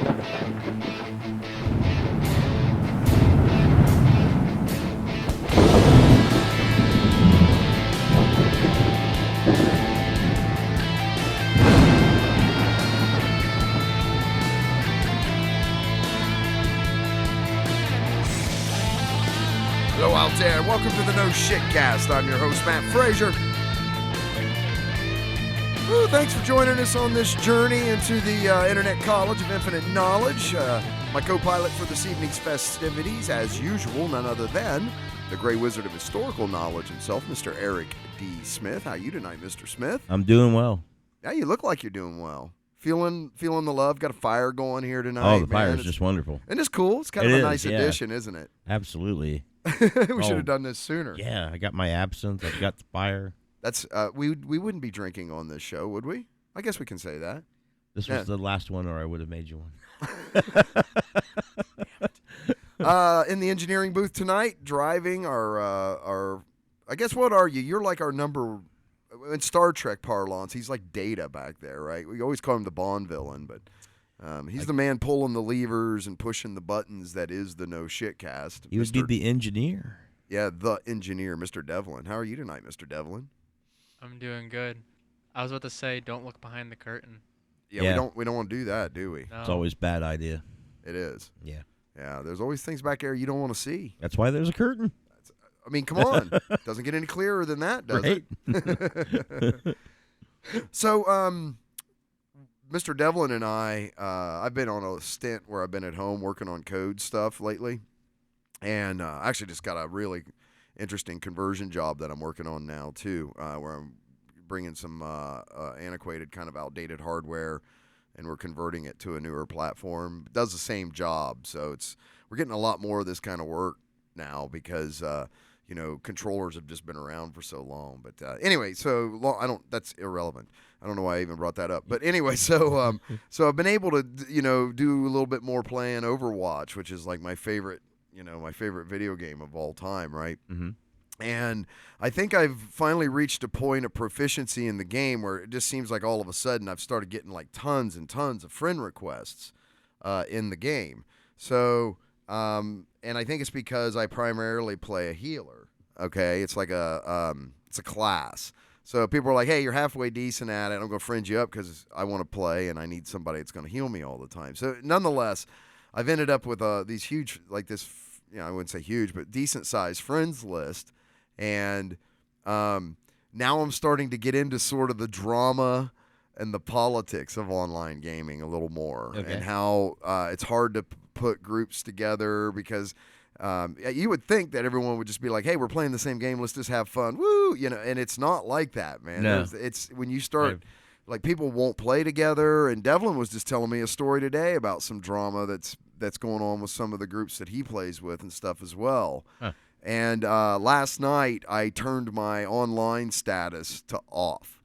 Hello out there. Welcome to the No Shit Cast. I'm your host, Matt Frazier. Ooh, thanks for joining us on this journey into the Internet College of Infinite Knowledge. My co-pilot for this evening's festivities, as usual, none other than the Grey Wizard of Historical Knowledge himself, Mr. Eric D. Smith. How are you tonight, Mr. Smith? I'm doing well. Yeah, you look like you're doing well. Feeling the love. Got a fire going here tonight. Oh, the fire is just wonderful. And it's cool. It's kind of a nice addition, isn't it? Absolutely. We should have done this sooner. Yeah, I got my absinthe. I've got the fire. That's we wouldn't be drinking on this show, would we? I guess we can say that. This was the last one, or I would have made you one. In the engineering booth tonight, driving our I guess, what are you? You're like our number, in Star Trek parlance, he's like Data back there, right? We always call him the Bond villain, but he's the man pulling the levers and pushing the buttons that is the No Shit Cast. He would be the engineer. Yeah, the engineer, Mr. Devlin. How are you tonight, Mr. Devlin? I'm doing good. I was about to say, don't look behind the curtain. Yeah. We don't want to do that, do we? No. It's always a bad idea. It is. Yeah. Yeah, there's always things back there you don't want to see. That's why there's a curtain. I mean, come on. Doesn't get any clearer than that, does it? So, Mr. Devlin and I've been on a stint where I've been at home working on code stuff lately. And I actually just got a really interesting conversion job that I'm working on now, too, where I'm bringing some antiquated, kind of outdated hardware, and we're converting it to a newer platform. It does the same job, so we're getting a lot more of this kind of work now because controllers have just been around for so long. But anyway, that's irrelevant. I don't know why I even brought that up. But anyway, so I've been able to do a little bit more playing Overwatch, which is like my favorite video game of all time, right? Mm-hmm. And I think I've finally reached a point of proficiency in the game where it just seems like all of a sudden I've started getting like tons and tons of friend requests in the game. So, and I think it's because I primarily play a healer. Okay, it's like it's a class. So people are like, "Hey, you're halfway decent at it. I'm gonna friend you up because I want to play and I need somebody that's gonna heal me all the time." So, nonetheless, I've ended up with these huge, like this. I wouldn't say huge, but decent sized friends list. And now I'm starting to get into sort of the drama and the politics of online gaming a little more, and how it's hard to put groups together because you would think that everyone would just be like, "Hey, we're playing the same game. Let's just have fun, woo!" And it's not like that, man. No. It's when you start. Like, people won't play together, and Devlin was just telling me a story today about some drama that's going on with some of the groups that he plays with and stuff as well. Huh. And last night, I turned my online status to off.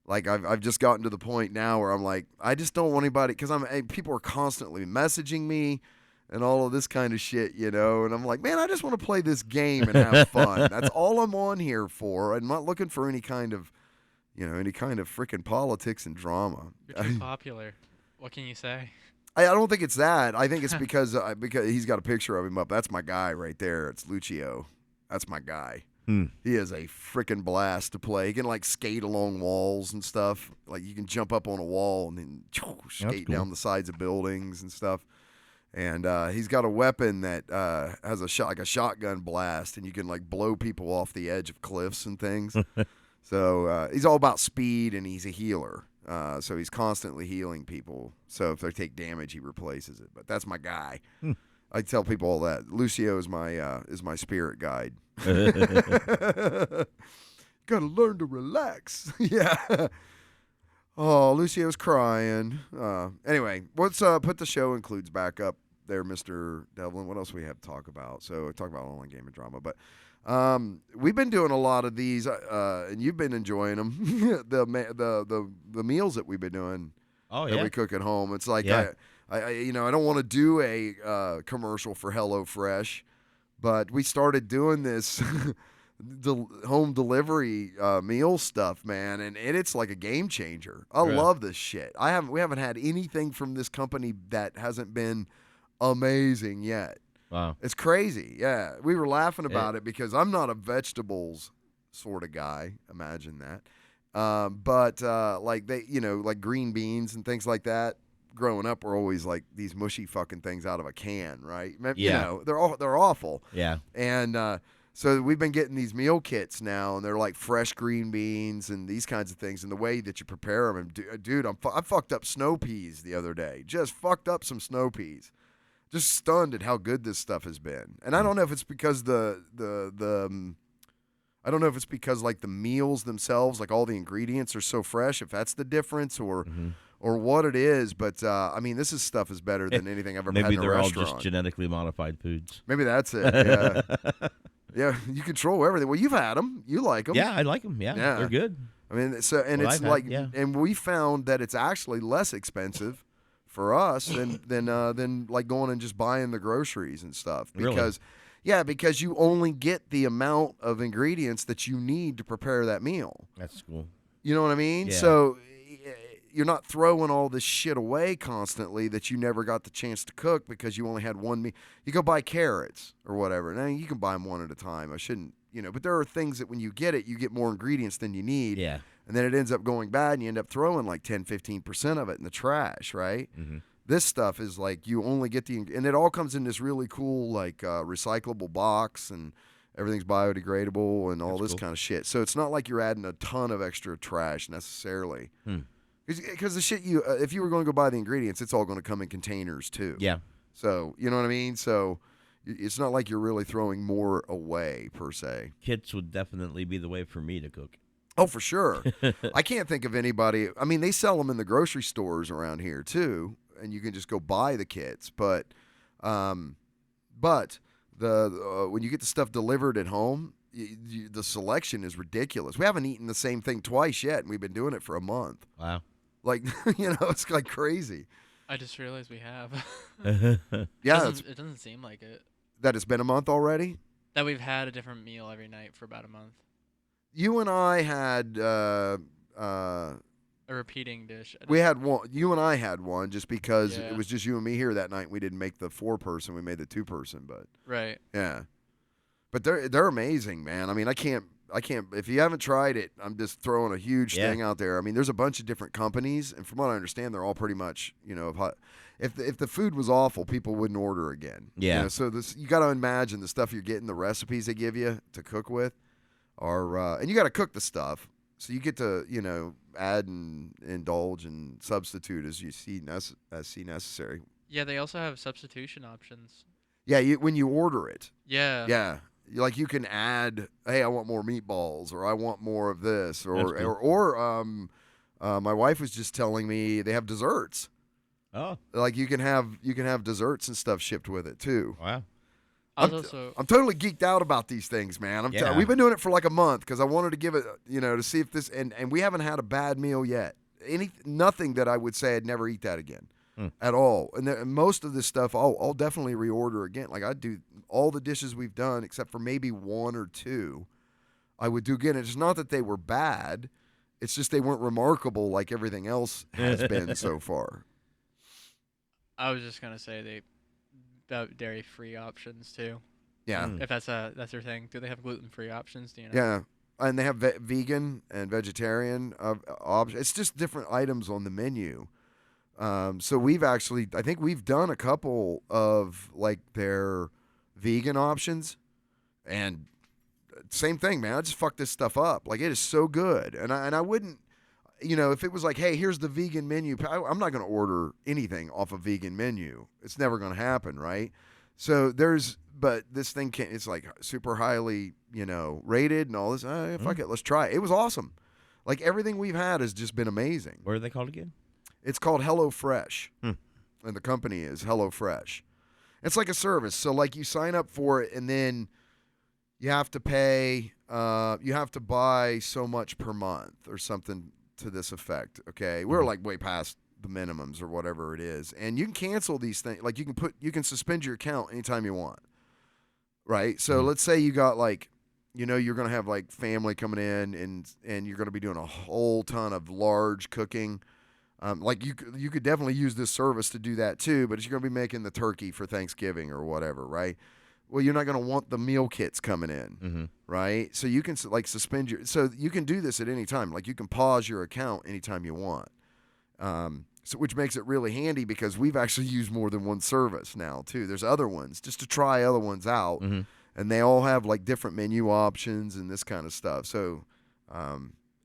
Like, I've just gotten to the point now where I'm like, I just don't want anybody, because people are constantly messaging me and all of this kind of shit, and I'm like, man, I just want to play this game and have fun. That's all I'm on here for. I'm not looking for any kind of freaking politics and drama. You're too popular. What can you say? I don't think it's that. I think it's because he's got a picture of him up. That's my guy right there. It's Lucio. That's my guy. He is a freaking blast to play. He can like skate along walls and stuff. Like, you can jump up on a wall and then skate down the sides of buildings and stuff. And he's got a weapon that has a shotgun blast, and you can like blow people off the edge of cliffs and things. So he's all about speed, and he's a healer. So he's constantly healing people. So if they take damage, he replaces it. But that's my guy. I tell people all that. Lucio is my spirit guide. Gotta learn to relax. Yeah. Oh, Lucio's crying. Anyway, let's put the show includes back up there, Mr. Devlin. What else we have to talk about? So I talk about online gaming drama, but we've been doing a lot of these, and you've been enjoying them. the meals that we've been doing. Oh, that we cook at home. It's like I don't want to do a commercial for HelloFresh, but we started doing this home delivery meal stuff, man, and it's like a game changer. I Really? love this shit. We haven't had anything from this company that hasn't been amazing yet. Wow. It's crazy. Yeah, we were laughing about it because I'm not a vegetables sort of guy. Imagine that. But like like green beans and things like that. Growing up, were always like these mushy fucking things out of a can, right? Yeah. They're awful. Yeah. And so we've been getting these meal kits now, and they're like fresh green beans and these kinds of things. And the way that you prepare them, and dude, I fucked up snow peas the other day. Just fucked up some snow peas. Just stunned at how good this stuff has been. And I don't know if it's because I don't know if it's because like the meals themselves, like all the ingredients are so fresh, if that's the difference, or what it is. But I mean, this stuff is better than anything I've ever had Maybe in a they're all restaurant. just genetically modified foods. Maybe that's it. Yeah. Yeah, you control everything. Well, you've had them. You like them. Yeah, I like them. Yeah, Yeah. they're good. I mean, so and Well, it's I've had- like, yeah. and we found that it's actually less expensive for us than like going and just buying the groceries and stuff. Really? Because you only get the amount of ingredients that you need to prepare that meal. That's cool. You know what I mean? Yeah. So you're not throwing all this shit away constantly that you never got the chance to cook because you only had one meal. You go buy carrots or whatever. Now, you can buy them one at a time. I shouldn't, but there are things that when you get it, you get more ingredients than you need. Yeah. And then it ends up going bad and you end up throwing like 10, 15% of it in the trash, right? Mm-hmm. This stuff is like you only get and it all comes in this really cool like recyclable box, and everything's biodegradable and all That's this cool. kind of shit. So it's not like you're adding a ton of extra trash necessarily. Because the shit if you were going to go buy the ingredients, it's all going to come in containers too. Yeah. So you know what I mean. So it's not like you're really throwing more away per se. Kits would definitely be the way for me to cook. Oh, for sure. I can't think of anybody. I mean, they sell them in the grocery stores around here too, and you can just go buy the kits. But when you get the stuff delivered at home, the selection is ridiculous. We haven't eaten the same thing twice yet, and we've been doing it for a month. Wow. Like, it's like crazy. I just realized we have. Yeah, it doesn't seem like it. that it's been a month already. That we've had a different meal every night for about a month. You and I had A repeating dish. we had one. You and I had one just because Yeah. it was just you and me here that night. We didn't make the 4-person. We made the 2-person. But Right. yeah, but they're amazing, man. I mean, I can't. If you haven't tried it, I'm just throwing a huge Yeah. thing out there. I mean, there's a bunch of different companies, and from what I understand, they're all pretty much if the food was awful, people wouldn't order again. Yeah. So you got to imagine the stuff you're getting, the recipes they give you to cook with, are and you got to cook the stuff, so you get to add and indulge and substitute as you see necessary. Yeah, they also have substitution options. Yeah, when you order it. Yeah. Yeah. Like you can add, hey, I want more meatballs, or I want more of this, That's or cool. my wife was just telling me they have desserts. Oh, Like you can have desserts and stuff shipped with it too. wow. I was also I'm totally geeked out about these things, man. Yeah. We've been doing it for like a month because I wanted to give it, to see if this, and we haven't had a bad meal yet. Nothing that I would say I'd never eat that again. At all. And most of this stuff I'll definitely reorder again. Like I do all the dishes we've done except for maybe 1 or 2 I would do again. It's not that they were bad, it's just they weren't remarkable like everything else has been so far. I was just gonna say they about dairy-free options too. Yeah. If that's their thing. Do they have gluten-free options? Do you know? Yeah. And they have vegan and vegetarian options. It's just different items on the menu. So I think we've done a couple of like their vegan options, and same thing, man. I just fucked this stuff up. Like it is so good, and I wouldn't, if it was like, hey, here's the vegan menu, I'm not going to order anything off a vegan menu. It's never going to happen, right? So but this thing it's like super highly, rated and all this. Fuck it, let's try it. It was awesome. Like everything we've had has just been amazing. What are they called again? It's called HelloFresh, and the company is HelloFresh. It's like a service. So, like, you sign up for it, and then you have to pay. You have to buy so much per month or something to this effect. Okay, we're like way past the minimums or whatever it is, and you can cancel these things. Like, you can suspend your account anytime you want. Right. So let's say you got like, you're going to have like family coming in, and you're going to be doing a whole ton of large cooking. Like you could definitely use this service to do that too, but you're going to be making the turkey for Thanksgiving or whatever, right? Well, you're not going to want the meal kits coming in, right? So you can like suspend so you can do this at any time. Like you can pause your account anytime you want. So which makes it really handy because we've actually used more than one service now too. There's other ones just to try other ones out, and they all have like different menu options and this kind of stuff. So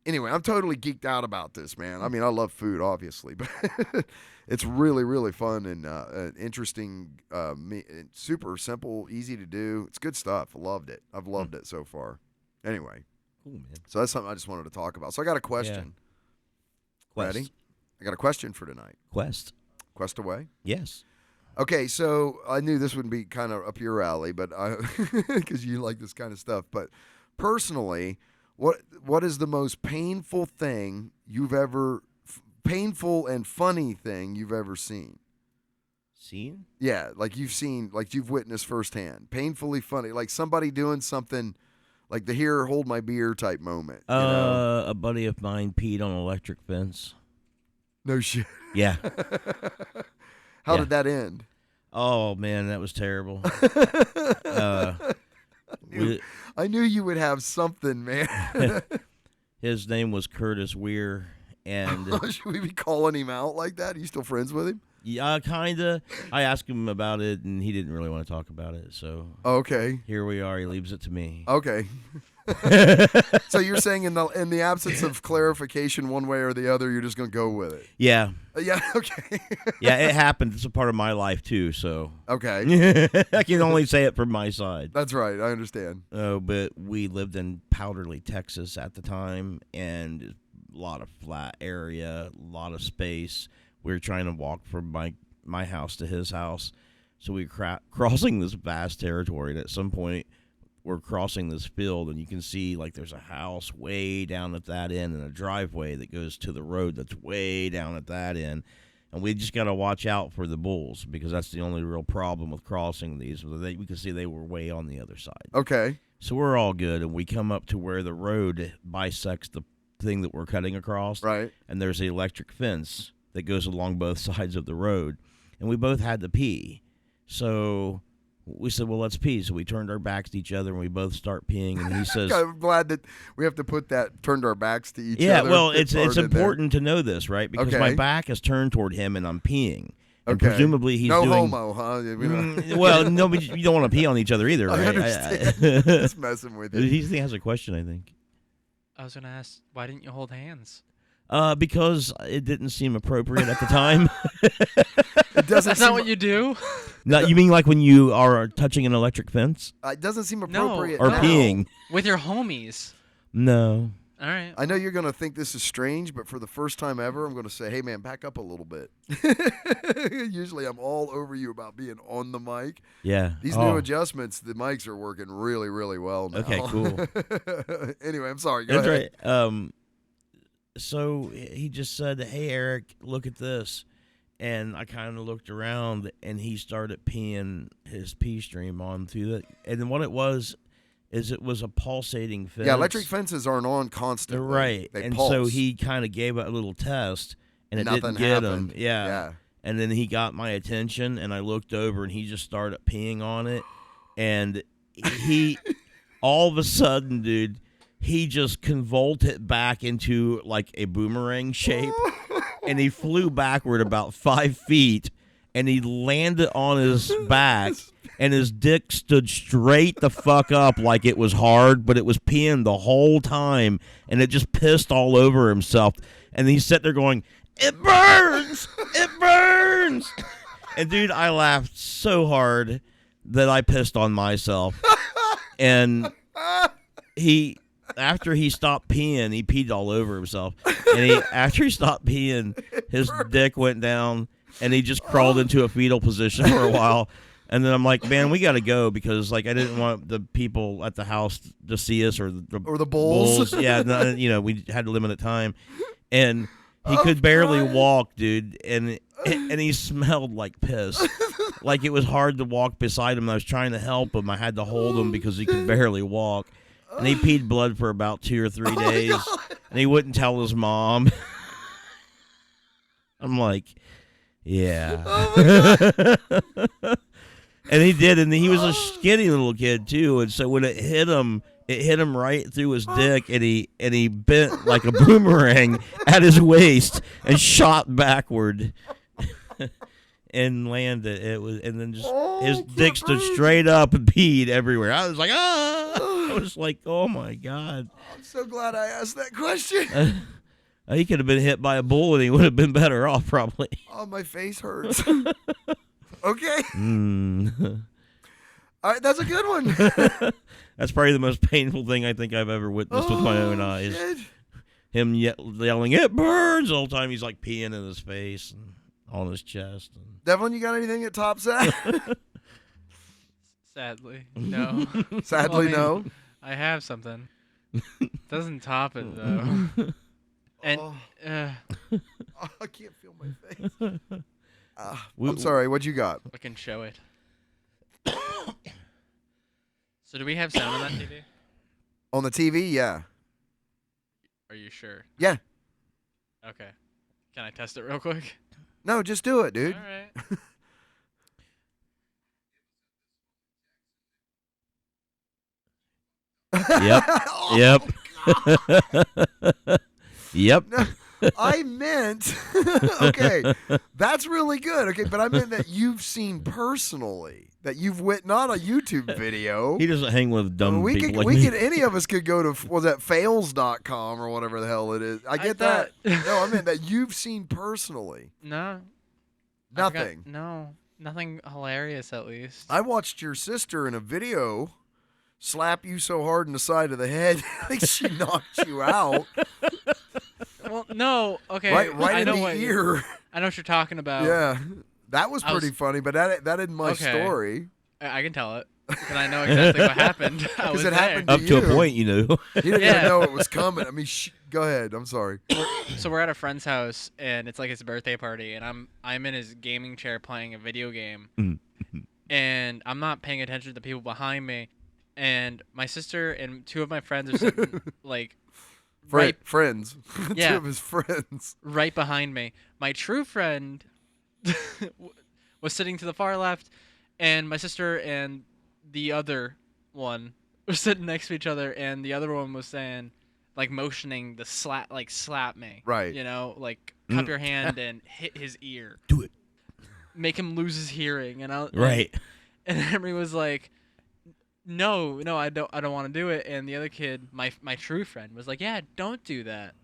anyway, I'm totally geeked out about this, man. I mean, I love food, obviously, but it's really, really fun and interesting, super simple, easy to do. It's good stuff. I loved it. I've loved it so far. Anyway. Cool, man. So that's something I just wanted to talk about. So I got a question. Yeah. Ready? I got a question for tonight. Quest away? Yes. Okay, so I knew this would be kind of up your alley, but because you like this kind of stuff. But personally, what is the most painful and funny thing you've ever seen? Seen? Yeah, like you've witnessed firsthand. Painfully funny, like somebody doing something like the "here, hold my beer" type moment. A buddy of mine peed on an electric fence. No shit. Yeah. How did that end? Oh man, that was terrible. I knew you would have something, man. His name was Curtis Weir, and should we be calling him out like that? Are you still friends with him? yeah, kinda. I asked him about it, and he didn't really want to talk about it. So Okay. here we are. He leaves it to me. Okay. So you're saying in the absence of clarification one way or the other, you're just gonna go with it? Yeah. Yeah. Okay. Yeah, it happened. It's a part of my life too. So Okay. I can only say it from my side. That's right. I understand. But we lived in Powderly, Texas at the time, and a lot of flat area, a lot of space. We were trying to walk from my house to his house, so we were crossing this vast territory, and at some point we're crossing this field, and you can see like there's a house way down at that end and a driveway that goes to the road that's way down at that end. And we just got to watch out for the bulls because that's the only real problem with crossing these. We could see they were way on the other side. Okay. So we're all good, and we come up to where the road bisects the thing that we're cutting across. Right. And there's an electric fence that goes along both sides of the road. And we both had to pee. So we said, well, let's pee. So we turned our backs to each other, and we both start peeing. And he says, I'm glad that we have to put that turned our backs to each other. yeah, well, it's part in there. important to know this, right? Because my Okay. back is turned toward him, and I'm peeing. And Okay. presumably he's no doing... homo, huh? Well, no, but you don't want to pee on each other either, right? I understand. Just messing with you. He has a question, I think. I was gonna ask, why didn't you hold hands? Because it didn't seem appropriate at the time. It doesn't. That's not what you do. No, you mean like when you are touching an electric fence It doesn't seem No. appropriate. or now. peeing? With your homies. No. All right. I know you're going to think this is strange, but for the first time ever, I'm going to say, hey, man, back up a little bit. Usually I'm all over you about being on the mic. Yeah. These new adjustments, the mics are working really, really well now. Okay, cool. Anyway, I'm sorry. Go That's ahead. right. So he just said, hey, Eric, look at this. And I kind of looked around, and he started peeing his pee stream onto it. And then what it was is it was a pulsating fence. Yeah, electric fences aren't on constantly. Right. They and pulse. so he kind of gave it a little test, and it Nothing didn't get happened. him. Yeah. Yeah. And then he got my attention, and I looked over, and he just started peeing on it. And he, all of a sudden, dude, he just convoluted back into like a boomerang shape, and he flew backward about 5 feet, and he landed on his back, and his dick stood straight the fuck up like it was hard, but it was peeing the whole time, and it just pissed all over himself. And he sat there going, it burns! It burns! And, dude, I laughed so hard that I pissed on myself. And after he stopped peeing, he peed all over himself. And after he stopped peeing, his dick went down, and he just crawled into a fetal position for a while. And then I'm like, man, we got to go because, like, I didn't want the people at the house to see us or the bulls. Yeah, no, we had limited time. And he could barely walk, dude. And he smelled like piss. Like, it was hard to walk beside him. I was trying to help him. I had to hold him because he could barely walk. and he peed blood for about 2 or 3 my days, God. and he wouldn't tell his mom. I'm like, yeah. Oh my God. And he did, and he was a skinny little kid too, and so when it hit him right through his dick, and he bent like a boomerang at his waist and shot backward and landed. And then just his dick stood straight up and peed everywhere. I was like, I was like, oh my God. I'm so glad I asked that question. He could have been hit by a bull and he would have been better off probably. Oh, my face hurts. Okay. Mm. All right, that's a good one. That's probably the most painful thing I think I've ever witnessed with my own eyes. Shit. Him yelling, "It burns!" the whole time. He's like peeing in his face and on his chest. Devlin, you got anything that tops that? Sadly, no. Sadly, Well, no. I have something. Doesn't top it though. And I can't feel my face. We- I'm sorry. What you got? I can show it. So do we have sound on that TV? On the TV? Yeah. Are you sure? Yeah. Okay. Can I test it real quick? No, just do it, dude. All right. Yep. Oh, Yep. Yep. No, I meant, okay, that's really good. Okay, but I meant that you've seen personally, that you've not a YouTube video. He doesn't hang with dumb people like me. Any of us could go to, was that fails.com or whatever the hell it is. I get that. No, I meant that you've seen personally. No. Nothing. Nothing hilarious at least. I watched your sister in a video slap you so hard in the side of the head, like she knocked you out. Well, no. Okay. Right I in know the what ear. I know what you're talking about. Yeah. That was I was- pretty funny, but that isn't my Okay. story. I can tell it. Because I know exactly what happened. I was it there. happened Up to a you. point, you know. He didn't Yeah. even know it was coming. I mean, go ahead. I'm sorry. So we're at a friend's house and it's like his birthday party and I'm in his gaming chair playing a video game and I'm not paying attention to the people behind me and my sister and two of my friends are sitting like Friends. Yeah. Two of his friends. right behind me. My true friend was sitting to the far left and my sister and the other one were sitting next to each other and the other one was saying like motioning the slap me. Right. You know, like cup your hand and hit his ear. Do it. Make him lose his hearing. Right. And Emery was like, No, I don't want to do it. And the other kid, my true friend, was like, Yeah, don't do that.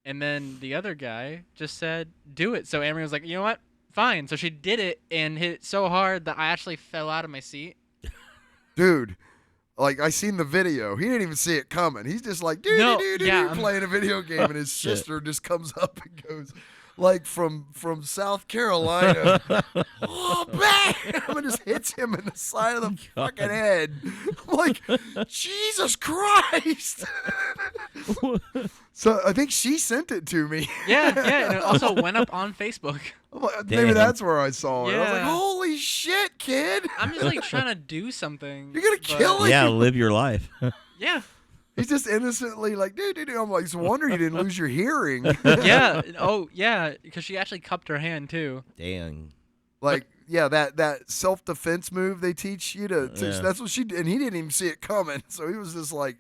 And then the other guy just said, Do it. So Emery was like, You know what? Fine. So she did it and hit it so hard that I actually fell out of my seat. Dude. Like, I seen the video. He didn't even see it coming. He's just like, playing a video game, and his sister just comes up and goes, like, from South Carolina, oh, bam! And just hits him in the side of the fucking head. I'm like, Jesus Christ! So I think she sent it to me. Yeah. And it also went up on Facebook. I'm like, maybe Damn. that's where I saw it. I was like, Yeah. holy shit, kid! I'm just like trying to do something. You're gonna but- kill him. Yeah, live your life. Yeah. He's just innocently like, dude. I'm like, it's a wonder you didn't lose your hearing. Yeah. Oh, yeah. Because she actually cupped her hand too. Dang. Like, yeah, that self-defense move they teach you to Yeah. that's what she did, and he didn't even see it coming, so he was just like,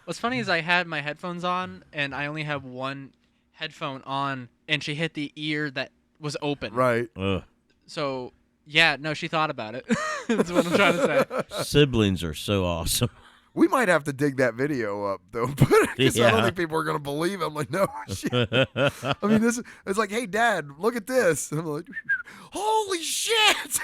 What's funny is I had my headphones on and I only have one headphone on, and she hit the ear that was open. right. Ugh. So yeah, no, she thought about it. That's what I'm trying to say. Siblings are so awesome. We might have to dig that video up though, because I don't Yeah. think people are gonna believe. I'm like, no shit. I mean, it's like, hey, Dad, look at this. And I'm like, holy shit.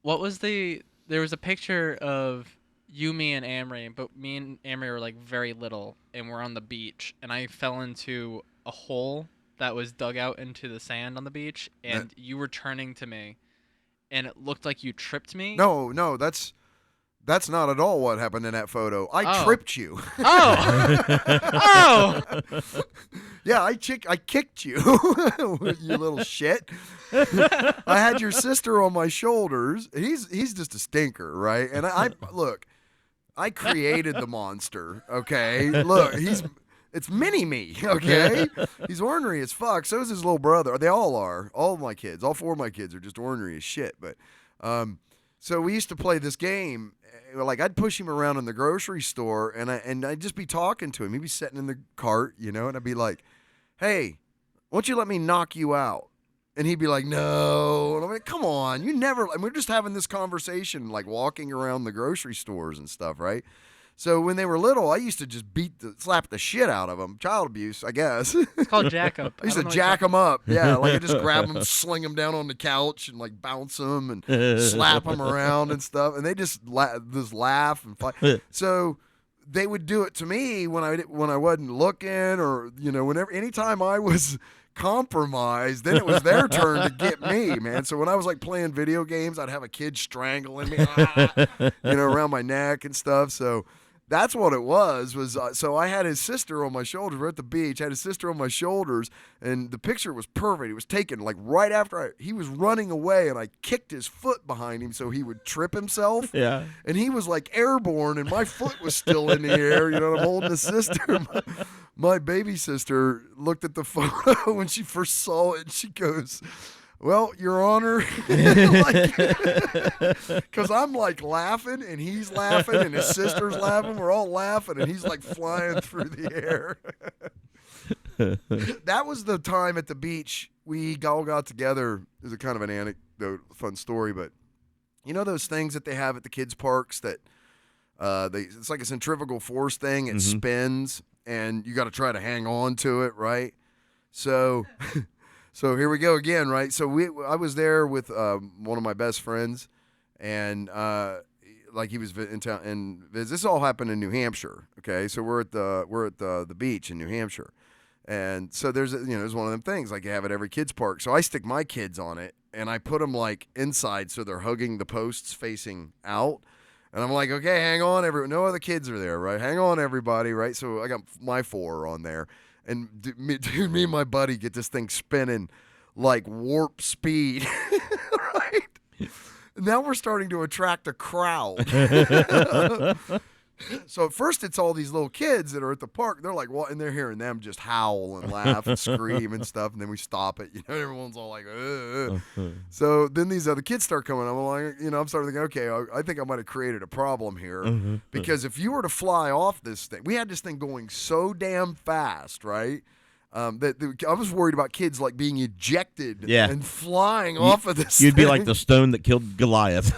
What was there was a picture of you, me, and Amory, but me and Amory were like very little, and we're on the beach, and I fell into a hole that was dug out into the sand on the beach, and you were turning to me, and it looked like you tripped me. No, that's not at all what happened in that photo. I Oh. tripped you. Oh! Yeah, I kicked you, you little shit. I had your sister on my shoulders. He's just a stinker, right? And I look, I created the monster. Okay, look, it's mini me. Okay, he's ornery as fuck. So is his little brother. They all are. All of my kids, all 4 of my kids are just ornery as shit. But so we used to play this game. Like I'd push him around in the grocery store, and I'd just be talking to him. He'd be sitting in the cart, and I'd be like, "Hey, why don't you let me knock you out?" And he'd be like, "No." And I'm like, "Come on, you never." And we're just having this conversation, like walking around the grocery stores and stuff, right? So when they were little, I used to just slap the shit out of them. Child abuse, I guess. It's called jack up. I used to jack them up. Yeah, like I just grab them, sling them down on the couch, and like bounce them and slap them around and stuff. And they just laugh and fight. So they would do it to me when I wasn't looking, or anytime I was compromised, then it was their turn to get me, man. So when I was like playing video games, I'd have a kid strangling me, around my neck and stuff. So that's what it was so I had his sister on my shoulders. We're at the beach. I had his sister on my shoulders, and the picture was perfect. It was taken like right after he was running away, and I kicked his foot behind him so he would trip himself. Yeah. And he was like airborne, and my foot was still in the air. And I'm holding his sister. My baby sister looked at the photo when she first saw it, and she goes, "Well, Your Honor," because I'm like laughing, and he's laughing, and his sister's laughing. We're all laughing, and he's like flying through the air. That was the time at the beach we all got together. It was a kind of an anecdote, fun story, but those things that they have at the kids' parks that it's like a centrifugal force thing. It spins, and you got to try to hang on to it, right? So. So here we go again, right? So I was there with one of my best friends, and like he was in town. And this all happened in New Hampshire. Okay, so we're at the beach in New Hampshire, and so there's one of them things like you have at every kids park. So I stick my kids on it, and I put them like inside, so they're hugging the posts facing out. And I'm like, okay, hang on, no other kids are there, right? Hang on, everybody, right? So I got my 4 on there. And me and my buddy get this thing spinning like warp speed, right? Now we're starting to attract a crowd. So at first it's all these little kids that are at the park. They're like, what? And they're hearing them just howl and laugh and scream and stuff. And then we stop it. Everyone's all like, ugh. So then these other kids start coming. I'm like, I'm starting to think, okay, I think I might have created a problem here. Because if you were to fly off this thing, we had this thing going so damn fast, right? That I was worried about kids like being ejected and flying off of this. You'd thing. be like the stone that killed Goliath.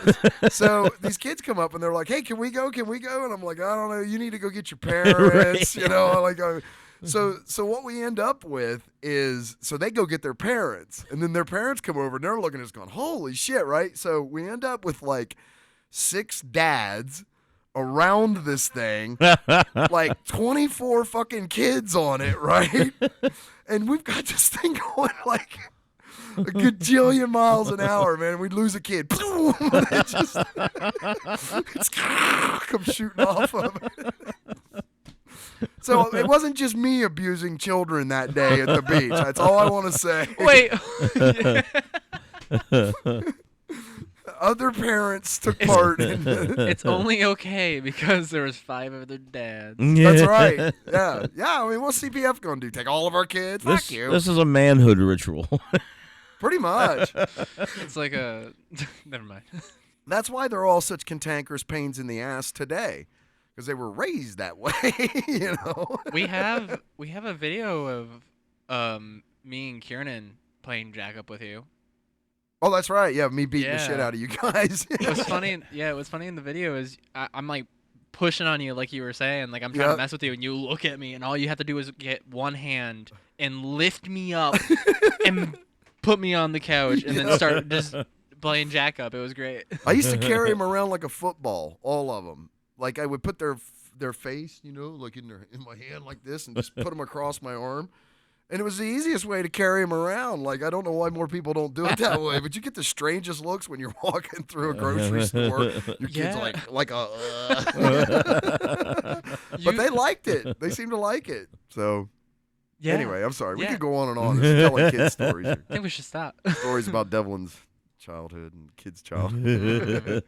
So these kids come up and they're like, "Hey, can we go? Can we go?" And I'm like, "I don't know. You need to go get your parents." Right. So what we end up with is so they go get their parents, and then their parents come over and they're looking at us going, "Holy shit!" Right? So we end up with like 6 dads around this thing, like 24 fucking kids on it, right? And we've got this thing going like a gajillion miles an hour, man. We'd lose a kid. It just it's come shooting off of it. So it wasn't just me abusing children that day at the beach. That's all I want to say. Wait. Other parents took part in it. It's only okay because there was 5 other dads. That's right. Yeah. I mean, what's CPF going to do? Take all of our kids? Fuck you. This is a manhood ritual. Pretty much. It's like a... Never mind. That's why they're all such cantankerous pains in the ass today, because they were raised that way, We have a video of me and Kieran playing jack up with you. Oh, that's right. Yeah, me beating the shit out of you guys. What's funny? Yeah, what's funny in the video is I'm like pushing on you, like you were saying, like I'm trying to mess with you, and you look at me, and all you have to do is get one hand and lift me up and put me on the couch, and then start just playing jack up. It was great. I used to carry them around like a football, all of them. Like I would put their face, like in my hand like this, and just put them across my arm. And it was the easiest way to carry them around. Like, I don't know why more people don't do it that way, but you get the strangest looks when you're walking through a grocery store. Your kids like But they liked it. They seemed to like it. So, anyway, I'm sorry. We could go on and on. This is telling kids stories. I think we should stop. Stories about Devlin's childhood and kids' childhood.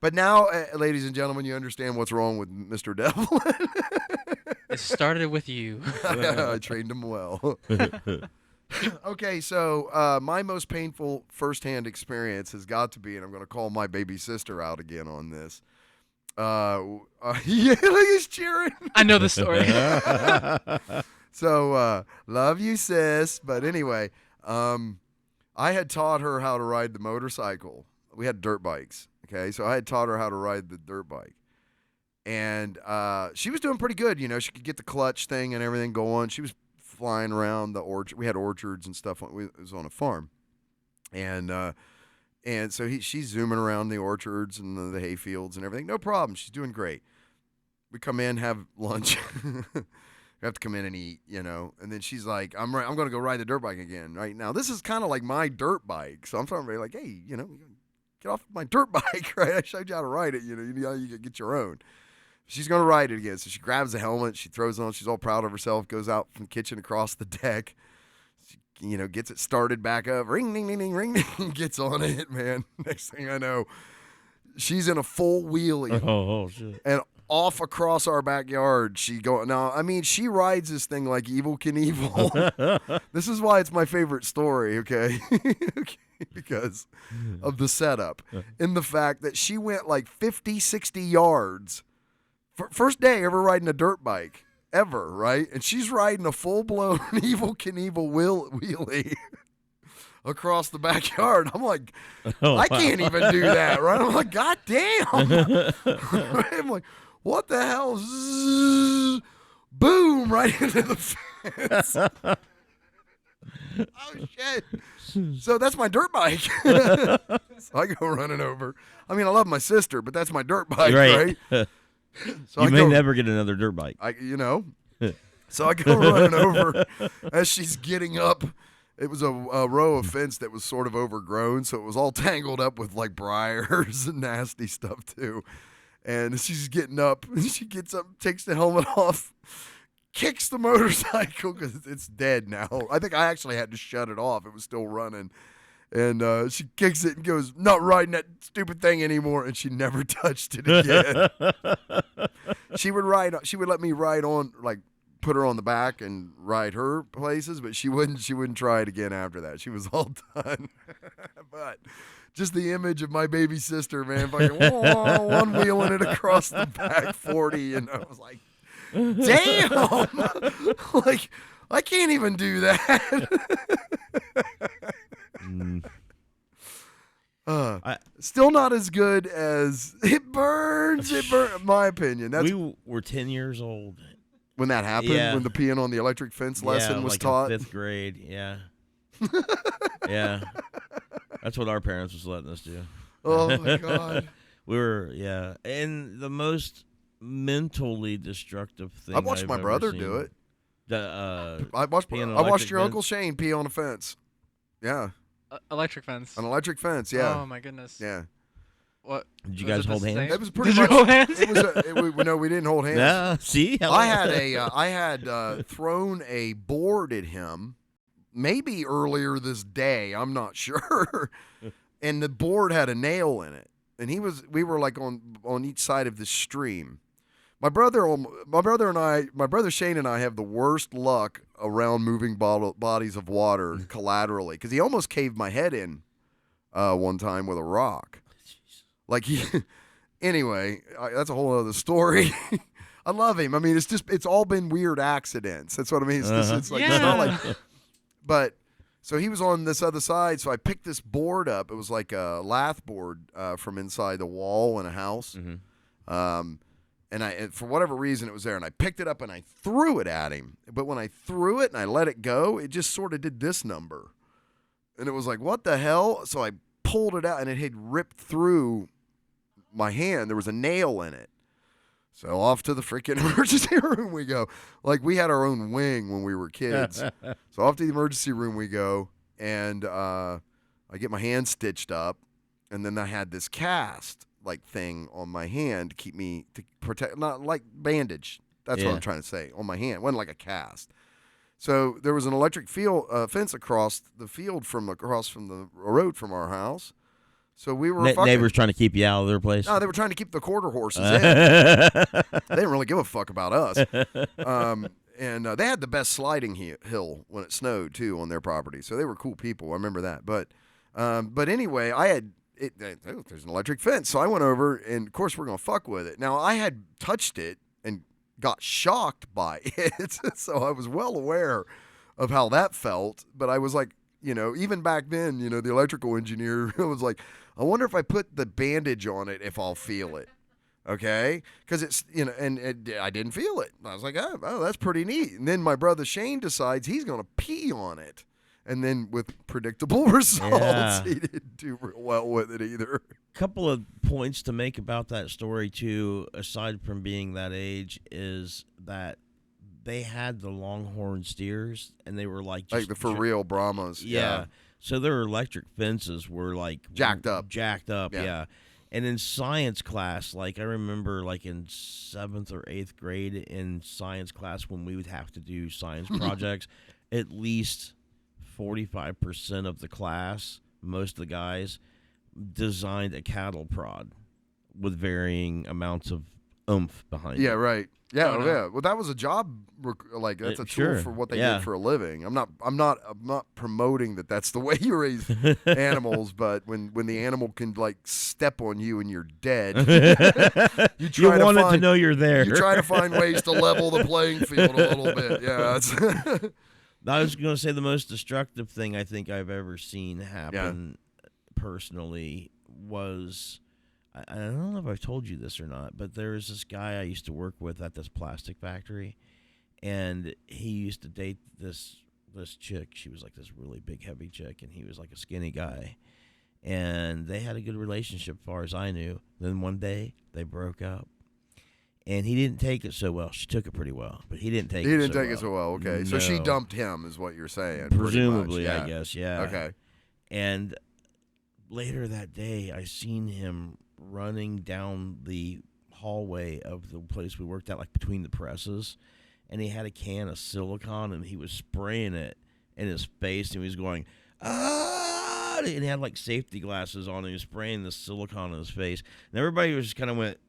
But now, ladies and gentlemen, you understand what's wrong with Mr. Devlin. It started with you. I trained him well. Okay, so my most painful firsthand experience has got to be, and I'm going to call my baby sister out again on this. Yeah, he's cheering. I know the story. So, love you, sis. But anyway, I had taught her how to ride the motorcycle. We had dirt bikes. Okay, so I had taught her how to ride the dirt bike. And she was doing pretty good. You know, she could get the clutch thing and everything going. She was flying around the orchard. We had orchards and stuff. It was on a farm. And so she's zooming around the orchards and the hay fields and everything. No problem. She's doing great. We come in, have lunch. We have to come in and eat, you know. And then she's like, I'm going to go ride the dirt bike again. Right now, this is kind of like my dirt bike. So I'm talking about like, hey, you know, get off my dirt bike, right? I showed you how to ride it. You know, you get your own. She's going to ride it again. So she grabs the helmet. She throws it on. She's all proud of herself. Goes out from the kitchen across the deck. She, you know, gets it started back up. Ring, ding, ding, ding, ring, ding. Gets on it, man. Next thing I know, she's in a full wheelie. Oh shit. And off across our backyard. She rides this thing like Evel Knievel. This is why it's my favorite story, okay? Because of the setup. In the fact that she went like 50, 60 yards. First day ever riding a dirt bike. Ever, right? And she's riding a full-blown Evel Knievel wheelie across the backyard. I'm like, I can't even do that, right? I'm like, God damn. I'm like, what the hell? Zzz, boom, right into the fence. Oh, shit. So that's my dirt bike. So I go running over. I mean, I love my sister, but that's my dirt bike, right? So you may never get another dirt bike. So I go running over as she's getting up. It was a row of fence that was sort of overgrown, so it was all tangled up with like briars and nasty stuff too. And she's getting up, and she gets up, takes the helmet off, kicks the motorcycle because it's dead now. I think I actually had to shut it off. It was still running. And she kicks it and goes, not riding that stupid thing anymore. And she never touched it again. She would let me ride on, like, put her on the back and ride her places, but she wouldn't try it again after that. She was all done. But just the image of my baby sister, man, fucking one wheeling it across the back 40, and I was like, damn, like I can't even do that. Still not as good as it burns. It burns. My opinion. We were 10 years old when that happened. Yeah. When the peeing on the electric fence lesson was taught. In 5th grade. Yeah. Yeah. That's what our parents was letting us do. Oh my God. We were, yeah, and the most mentally destructive thing. I watched my brother do it. I watched your Uncle Shane pee on a fence. Yeah. Electric fence. An electric fence, yeah. Oh my goodness. Yeah. What? Did you guys hold hands? It was pretty Did much. you hold hands? No, we didn't hold hands. Yeah. See, I had thrown a board at him, maybe earlier this day. I'm not sure. And the board had a nail in it, and we were like on each side of the stream. My brother Shane and I have the worst luck around moving bodies of water collaterally, because he almost caved my head in one time with a rock. Like anyway, that's a whole other story. I love him. I mean, it's all been weird accidents. That's what I mean. It's like, it's not like, but so he was on this other side. So I picked this board up. It was like a lath board from inside the wall in a house. Mm-hmm. And for whatever reason, it was there. And I picked it up and I threw it at him. But when I threw it and I let it go, it just sort of did this number. And it was like, what the hell? So I pulled it out and it had ripped through my hand. There was a nail in it. So off to the freaking emergency room we go. Like, we had our own wing when we were kids. So off to the emergency room we go. And I get my hand stitched up. And then I had this cast like thing on my hand to protect, not like bandage. That's what I'm trying to say. On my hand. It wasn't like a cast. So there was an electric fence across the field across from the road from our house. So we were fucking. Neighbors trying to keep you out of their place. No, they were trying to keep the quarter horses in. They didn't really give a fuck about us. And they had the best sliding hill when it snowed too on their property. So they were cool people. I remember that. But anyway, I had there's an electric fence, so I went over, and of course we're gonna fuck with it. Now I had touched it and got shocked by it, so I was well aware of how that felt. But I was like, even back then, the electrical engineer was like, I wonder if I put the bandage on it, if I'll feel it. Okay? Because it's, and I didn't feel it. I was like, oh, that's pretty neat. And then my brother Shane decides he's going to pee on it. And then with predictable results, he didn't do real well with it either. Couple of points to make about that story, too, aside from being that age, is that they had the Longhorn steers, and they were like the for real Brahmas. Yeah. So their electric fences were like jacked up. Yeah. And in science class, like I remember, like in 7th or 8th grade in science class, when we would have to do science projects, at least 45% of the class, most of the guys, designed a cattle prod with varying amounts of oomph behind it. Yeah, right. Yeah, yeah. Well, that was a job. That's a tool for what they did for a living. I'm not promoting that. That's the way you raise animals. But when the animal can step on you and you're dead, you want it to know you're there. You try to find ways to level the playing field a little bit. Yeah. I was going to say the most destructive thing I think I've ever seen happen personally was, I don't know if I've told you this or not, but there was this guy I used to work with at this plastic factory, and he used to date this chick. She was like this really big, heavy chick, and he was like a skinny guy. And they had a good relationship as far as I knew. Then one day, they broke up. And he didn't take it so well. She took it pretty well, but he didn't take it so well. He didn't take it so well, okay. No. So she dumped him is what you're saying. Presumably, I guess, yeah. Okay. And later that day, I seen him running down the hallway of the place we worked at, like between the presses, and he had a can of silicone, and he was spraying it in his face, and he was going, ah! And he had like safety glasses on, and he was spraying the silicone in his face, and everybody was just kind of went,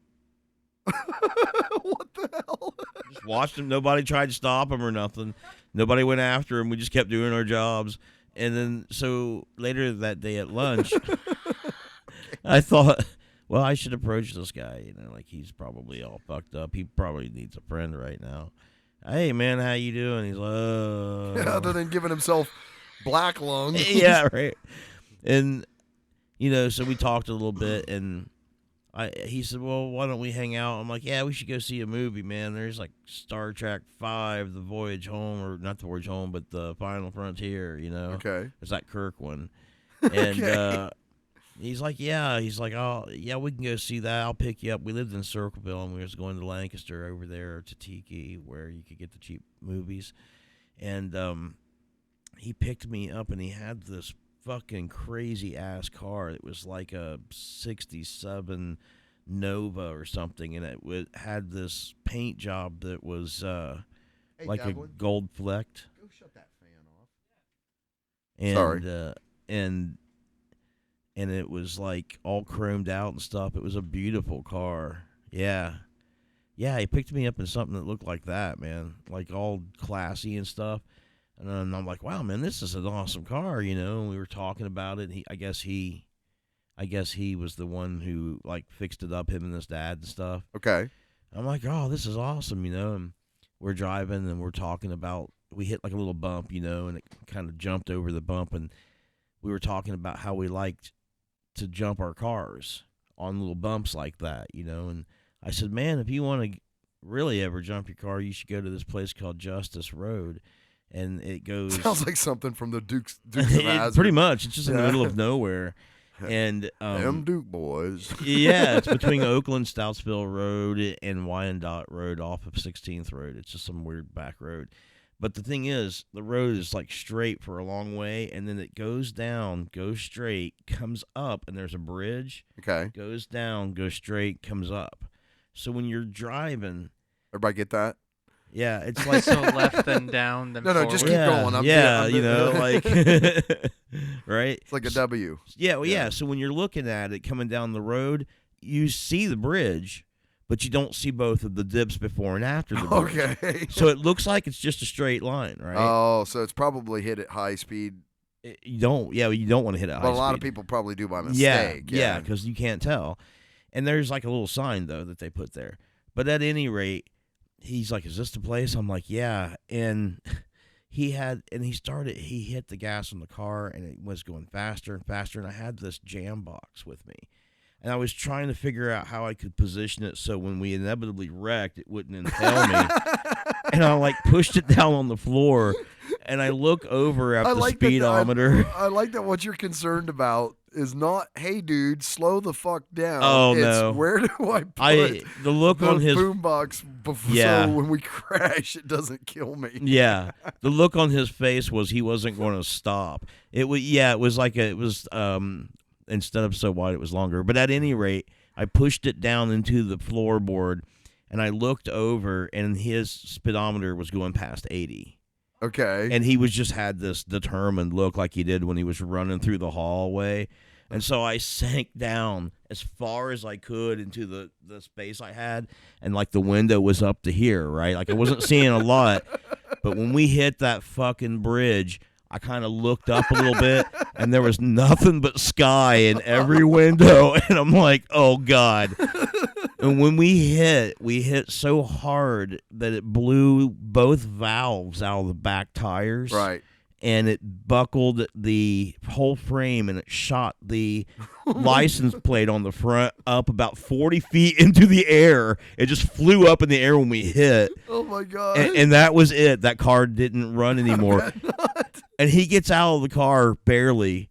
what the hell? Just watched him. Nobody tried to stop him or nothing. Nobody went after him. We just kept doing our jobs. And then, so later that day at lunch, I thought, well, I should approach this guy. Like he's probably all fucked up. He probably needs a friend right now. Hey, man, how you doing? He's like, other than giving himself black lung. Yeah, right. And, so we talked a little bit, and he said, well, why don't we hang out? I'm like, yeah, we should go see a movie, man. There's like Star Trek V, The Voyage Home, or not The Voyage Home, but The Final Frontier, Okay. It's that Kirk one. And he's like, yeah. He's like, oh, yeah, we can go see that. I'll pick you up. We lived in Circleville, and we was going to Lancaster over there to Tiki, where you could get the cheap movies. And he picked me up, and he had this fucking crazy ass car. It was like a 67 Nova or something, and it had this paint job that was like Devlin, a gold flecked. Go shut that fan off. And, sorry. And it was like all chromed out and stuff. It was a beautiful car. Yeah, he picked me up in something that looked like that, man, like all classy and stuff. And I'm like, wow, man, this is an awesome car, And we were talking about it. I guess he was the one who like fixed it up, him and his dad and stuff. Okay. I'm like, oh, this is awesome, And we're driving and we're talking about. We hit like a little bump, and it kind of jumped over the bump, and we were talking about how we liked to jump our cars on little bumps like that, And I said, man, if you want to really ever jump your car, you should go to this place called Justice Road. And it goes. Sounds like something from the Dukes of Hazzard. Pretty much. It's just in the middle of nowhere. And them Duke boys. Yeah, it's between Oakland, Stoutsville Road, and Wyandotte Road off of 16th Road. It's just some weird back road. But the thing is, the road is like straight for a long way, and then it goes down, goes straight, comes up, and there's a bridge. Okay. Goes down, goes straight, comes up. So when you're driving. Everybody get that? Yeah, it's like So left, then down, then No, forward. just keep going. I'm like right. It's like a W. Yeah, well, Yeah. yeah. So when you're looking at it coming down the road, you see the bridge, but you don't see both of the dips before and after the bridge. Okay. So it looks like it's just a straight line, right? Oh, so it's probably hit at high speed. You don't want to hit it high But a lot of speed. people probably do by Yeah, mistake. yeah, because you can't tell. And there's like a little sign though that they put there. But at any rate, he's like, "Is this the place?" I'm like, "Yeah." And he hit the gas on the car, and it was going faster and faster. And I had this jam box with me, and I was trying to figure out how I could position it so when we inevitably wrecked, it wouldn't impale me. And I like pushed it down on the floor, and I look over at the speedometer. I like that what you're concerned about is not, hey, dude, slow the fuck down. Oh, it's no. where do I put The look the on his boombox before, Yeah. so when we crash, it doesn't kill me. Yeah, the look on his face was he wasn't going to stop. It was instead of so wide, it was longer. But at any rate, I pushed it down into the floorboard, and I looked over, and his speedometer was going past 80. Okay. And he had this determined look like he did when he was running through the hallway. And so I sank down as far as I could into the space I had, and like the window was up to here, right? Like I wasn't seeing a lot. But when we hit that fucking bridge, I kind of looked up a little bit, and there was nothing but sky in every window. And I'm like, oh, God. And when we hit so hard that it blew both valves out of the back tires. Right. And it buckled the whole frame, and it shot the license plate on the front up about 40 feet into the air. It just flew up in the air when we hit. Oh, my God. And that was it. That car didn't run anymore. And he gets out of the car barely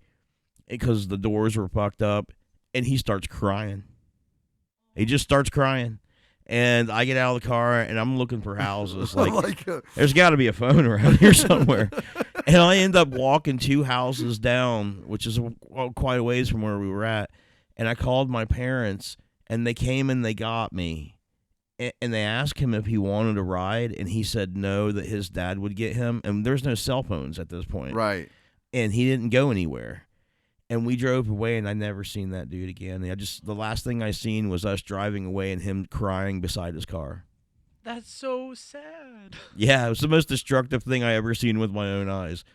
because the doors were fucked up, and he starts crying. He just starts crying. And I get out of the car, and I'm looking for houses. Like, there's got to be a phone around here somewhere. And I end up walking 2 houses down, which is quite a ways from where we were at. And I called my parents, and they came and they got me. And they asked him if he wanted a ride, and he said no, that his dad would get him. And there's no cell phones at this point. Right. And he didn't go anywhere. And we drove away, and I never seen that dude again. The last thing I seen was us driving away and him crying beside his car. That's so sad. Yeah, it was the most destructive thing I ever seen with my own eyes.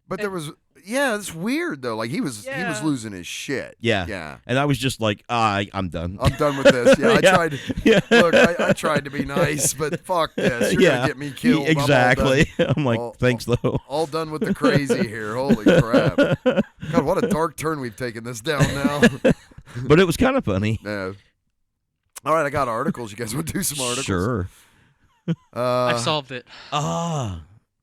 But there was, it's weird though. Like he was losing his shit. Yeah, yeah. And I was just like, I'm done. I'm done with this. Yeah, Yeah. I tried. Yeah. Look, I tried to be nice, but fuck this. You're gonna get me killed. Exactly. I'm like, thanks though. All done with the crazy here. Holy crap! God, what a dark turn we've taken this down now. But it was kind of funny. Yeah. All right, I got articles. You guys want to do some articles? Sure. I solved it.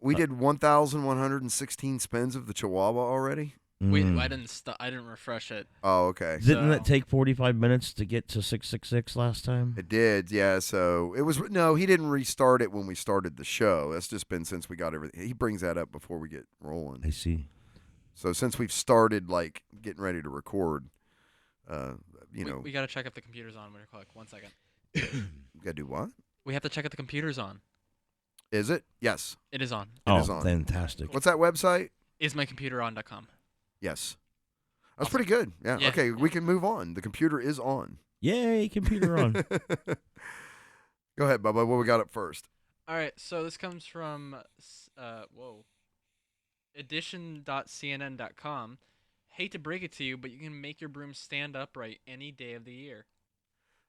We did 1,116 spins of the Chihuahua already. Wait, I didn't refresh it. Oh, okay. Didn't it take 45 minutes to get to 666 last time? It did, yeah. So it was he didn't restart it when we started the show. That's just been since we got everything. He brings that up before we get rolling. I see. So since we've started like getting ready to record, we got to check if the computer's on. When you're 1 second. You gotta do what? We have to check if the computer's on. Is it? Yes. It is on. It is on. Fantastic. What's that website? Ismycomputeron.com. Yes. That's pretty good. Yeah. Okay, we can move on. The computer is on. Yay, computer on. Go ahead, Bubba. What we got up first? All right, so this comes from edition.cnn.com. Hate to break it to you, but you can make your broom stand upright any day of the year.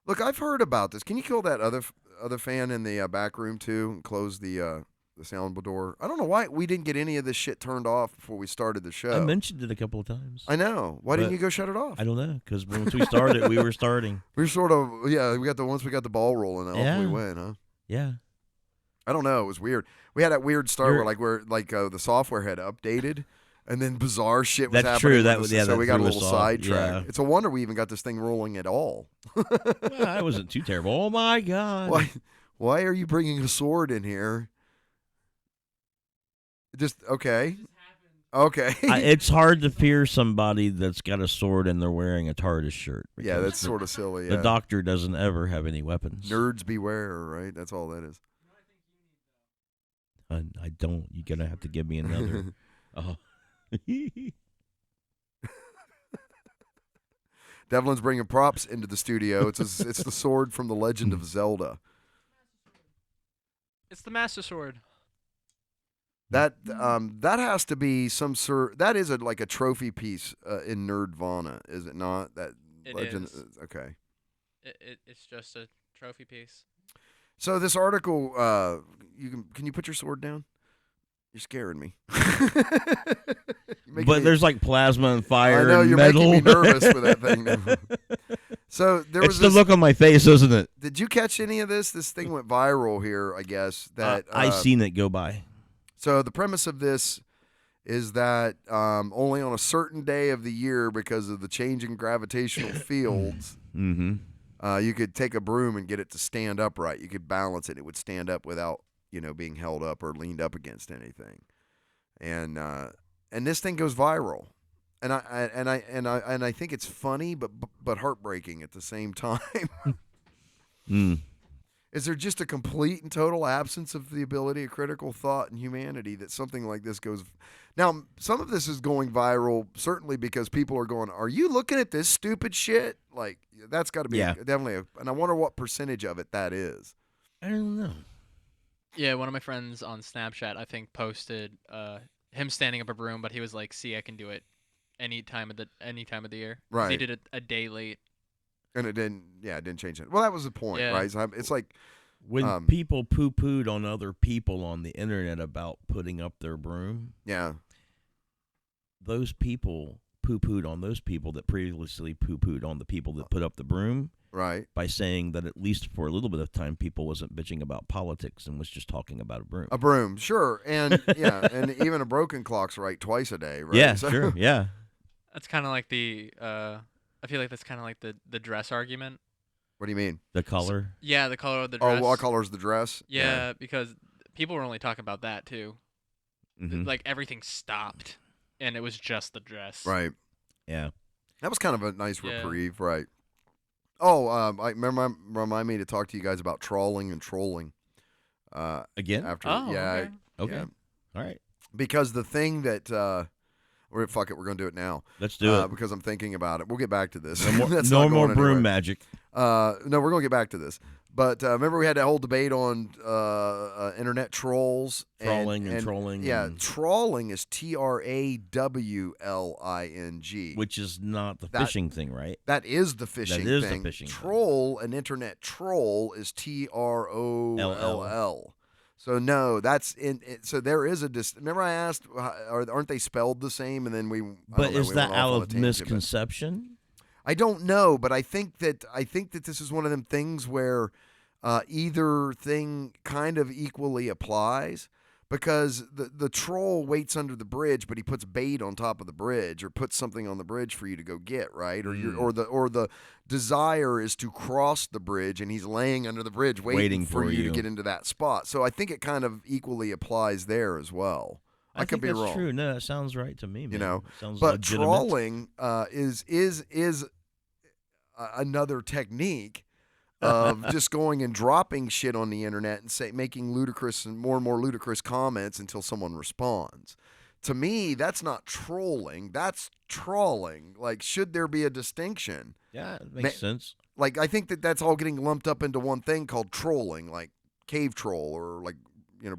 Look, I've heard about this. Can you kill that other fan in the back room too and close the sound door? I don't know why we didn't get any of this shit turned off before we started the show. I mentioned it a couple of times. I know. Why didn't you go shut it off? I don't know, because once we started, we were starting. We were sort of once we got the ball rolling, off we went, huh? Yeah. I don't know. It was weird. We had that weird start where the software had updated. And then bizarre shit was happening. That's true. So we got a little sidetracked. Yeah. It's a wonder we even got this thing rolling at all. Well, that wasn't too terrible. Oh, my God. Why are you bringing a sword in here? Just, okay. Okay. It's hard to fear somebody that's got a sword and they're wearing a TARDIS shirt. Yeah, that's sort of silly. The doctor doesn't ever have any weapons. Nerds beware, right? That's all that is. I don't. You're gonna have to give me another. Oh. Devlin's bringing props into the studio. It's the sword from the Legend of Zelda. It's the Master Sword. That has to be some sort. That is like a trophy piece in Nerdvana, is it not? That It Legend. is. Okay. It's just a trophy piece. So this article, can you put your sword down? You're scaring me. But there's like plasma and fire. I know, and you're metal. making me nervous with that thing now. So there was It's the look on my face, isn't it? Did you catch any of this? This thing went viral here, I guess. That I seen it go by. So the premise of this is that only on a certain day of the year, because of the changing gravitational fields, you could take a broom and get it to stand upright. You could balance it; it would stand up without being held up or leaned up against anything. And this thing goes viral, and I think it's funny, but heartbreaking at the same time. Is there just a complete and total absence of the ability of critical thought in humanity that something like this goes? Now, some of this is going viral certainly because people are going, "Are you looking at this stupid shit?" Like that's got to be definitely. And I wonder what percentage of it that is. I don't know. Yeah, one of my friends on Snapchat, I think, posted him standing up a broom, but he was like, "See, I can do it any time of the year." 'Cause Right. He did it a day late. And it didn't change it. Well, that was the point, Yeah. right? So it's like when people poo-pooed on other people on the internet about putting up their broom, those people poo-pooed on those people that previously poo-pooed on the people that put up the broom, right? By saying that at least for a little bit of time, people wasn't bitching about politics and was just talking about a broom. A broom, sure, and and even a broken clock's right twice a day, right? Yeah, sure, yeah. That's kind of like the. I feel like that's kind of like the dress argument. What do you mean? The color? Yeah, the color of the dress. Oh, what color is the dress? Yeah, because people were only talking about that too. Like everything stopped, and it was just the dress. Right. Yeah. That was kind of a nice reprieve, right? Oh, I remind me to talk to you guys about trawling and trolling. Again? After, okay. Okay. Yeah. All right. Because the thing that fuck it, we're gonna do it now. Let's do it. Because I'm thinking about it. We'll get back to this. No more broom magic. No, we're gonna get back to this. But remember, we had that whole debate on internet trolls, trolling and trolling. Yeah, trawling is TRAWLING, which is not the fishing thing, right? That is the fishing thing. The fishing troll, an internet troll, is TROLL. So no, that's in. So there is a. Remember, I asked, aren't they spelled the same? And then But is that out of misconception? I don't know, but I think that this is one of them things where either thing kind of equally applies, because the troll waits under the bridge, but he puts bait on top of the bridge or puts something on the bridge for you to go get, right? Or the desire is to cross the bridge, and he's laying under the bridge waiting for you to get into that spot. So I think it kind of equally applies there as well. I could be that's wrong. True. No, that sounds right to me, man. Sounds but legitimate. Trawling is another technique of just going and dropping shit on the internet and making ludicrous and more ludicrous comments until someone responds. To me, that's not trolling. That's trawling. Like, should there be a distinction? Yeah, it makes sense. Like, I think that's all getting lumped up into one thing called trolling, like cave troll or like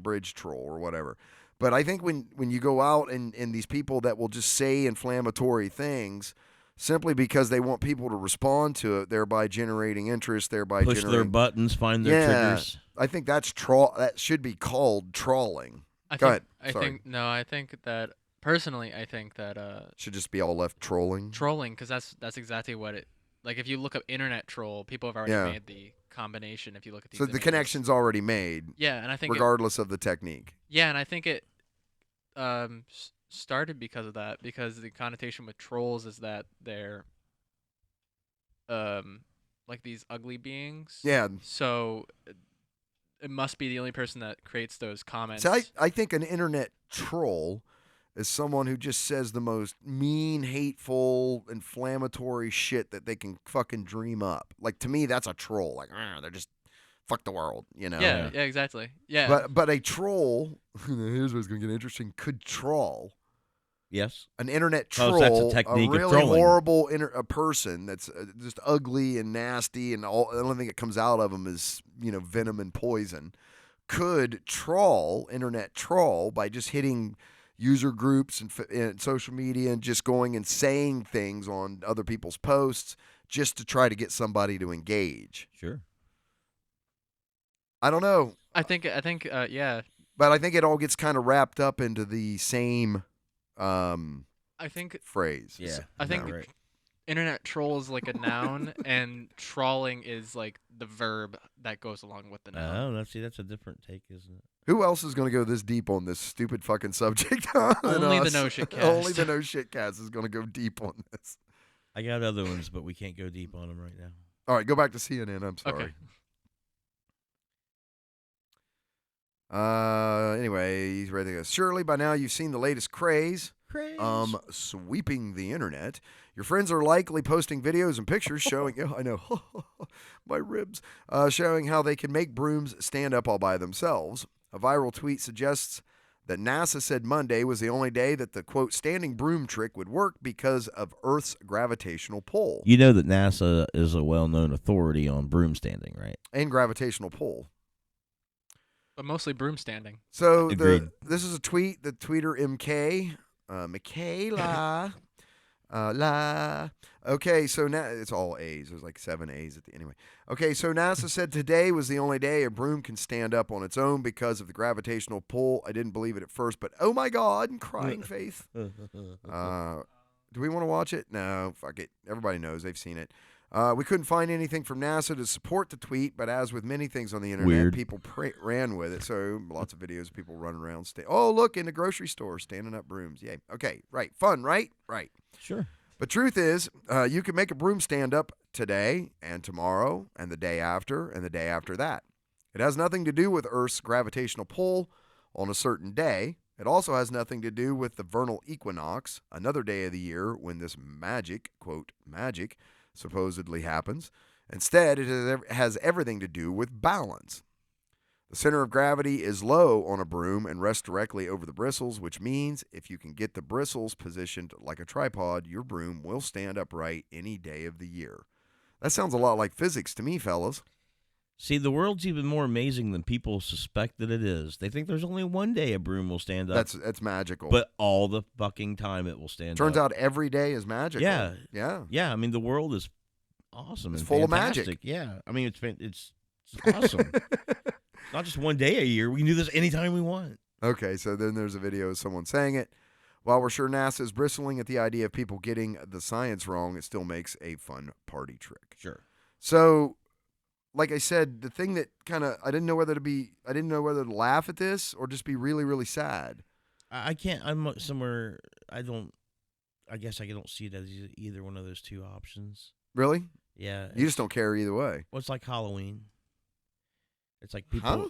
bridge troll or whatever. But I think when you go out and these people that will just say inflammatory things simply because they want people to respond to it, thereby generating interest, thereby push their buttons, find their triggers. I think that's that should be called trawling. Go ahead. I think that personally, I think that should just be all left trolling. Trolling, because that's exactly what it. Like, if you look up internet troll, people have already made the combination. If you look at these, so the connection's already made. Yeah, and I think regardless of the technique. Yeah, and I think it started because of that, because the connotation with trolls is that they're like these ugly beings. Yeah. So it must be the only person that creates those comments. So I think an internet troll is someone who just says the most mean, hateful, inflammatory shit that they can fucking dream up. Like, to me, that's a troll. Like, fuck the world, you know. Yeah, exactly. Yeah. But a troll, here's what's going to get interesting, could troll. Yes. An internet Oh, troll, so that's a technique of really trolling. horrible a person that's just ugly and nasty, and the only thing that comes out of them is, venom and poison, could internet troll by just hitting user groups and social media and just going and saying things on other people's posts just to try to get somebody to engage. Sure. I don't know. I think, yeah. But I think it all gets kind of wrapped up into the same I think phrase. Yeah. I think right. internet troll is like a noun, and trawling is like the verb that goes along with the noun. Oh, that's a different take, isn't it? Who else is going to go this deep on this stupid fucking subject? than Only the us? No Shit Cast. Only the No Shit Cast is going to go deep on this. I got other ones, but we can't go deep on them right now. All right, go back to CNN. I'm sorry. Okay. Anyway, he's ready to go. Surely by now you've seen the latest craze. Sweeping the internet. Your friends are likely posting videos and pictures showing, I know, my ribs, showing how they can make brooms stand up all by themselves. A viral tweet suggests that NASA said Monday was the only day that the, quote, standing broom trick would work because of Earth's gravitational pull. You know that NASA is a well-known authority on broom standing, right? And gravitational pull. But mostly broom standing. So Agreed. this is a tweet, the tweeter MK, Michaela, la. Okay, so now it's all A's. There's like 7 A's at the anyway. Okay, so NASA said today was the only day a broom can stand up on its own because of the gravitational pull. I didn't believe it at first, but oh my God, crying faith. Do we want to watch it? No, fuck it. Everybody knows. They've seen it. We couldn't find anything from NASA to support the tweet, but as with many things on the internet, Weird. people ran with it. So lots of videos of people running around. Oh, look, in the grocery store, standing up brooms. Yay. Okay, right. Fun, right? Right. Sure. But truth is, you can make a broom stand up today and tomorrow and the day after and the day after that. It has nothing to do with Earth's gravitational pull on a certain day. It also has nothing to do with the vernal equinox, another day of the year when this magic, quote, magic, supposedly happens. Instead, it has everything to do with balance. The center of gravity is low on a broom and rests directly over the bristles, which means if you can get the bristles positioned like a tripod, your broom will stand upright any day of the year. That sounds a lot like physics to me, fellas. See, the world's even more amazing than people suspect that it is. They think there's only one day a broom will stand up. That's magical. But all the fucking time it will stand Turns up. out every day is magical. Yeah. Yeah. Yeah, I mean, the world is awesome. It's and full of fantastic. magic. Yeah. I mean, it's awesome. It's not just one day a year. We can do this anytime we want. Okay, so then there's a video of someone saying it. While we're sure NASA is bristling at the idea of people getting the science wrong, it still makes a fun party trick. Sure. So, like I said, the thing that kind of I didn't know whether to laugh at this or just be really, really sad. I can't. I'm somewhere. I guess I don't see it as either one of those two options. Really? Yeah. You just don't care either way. Well, it's like Halloween. It's like people. Huh?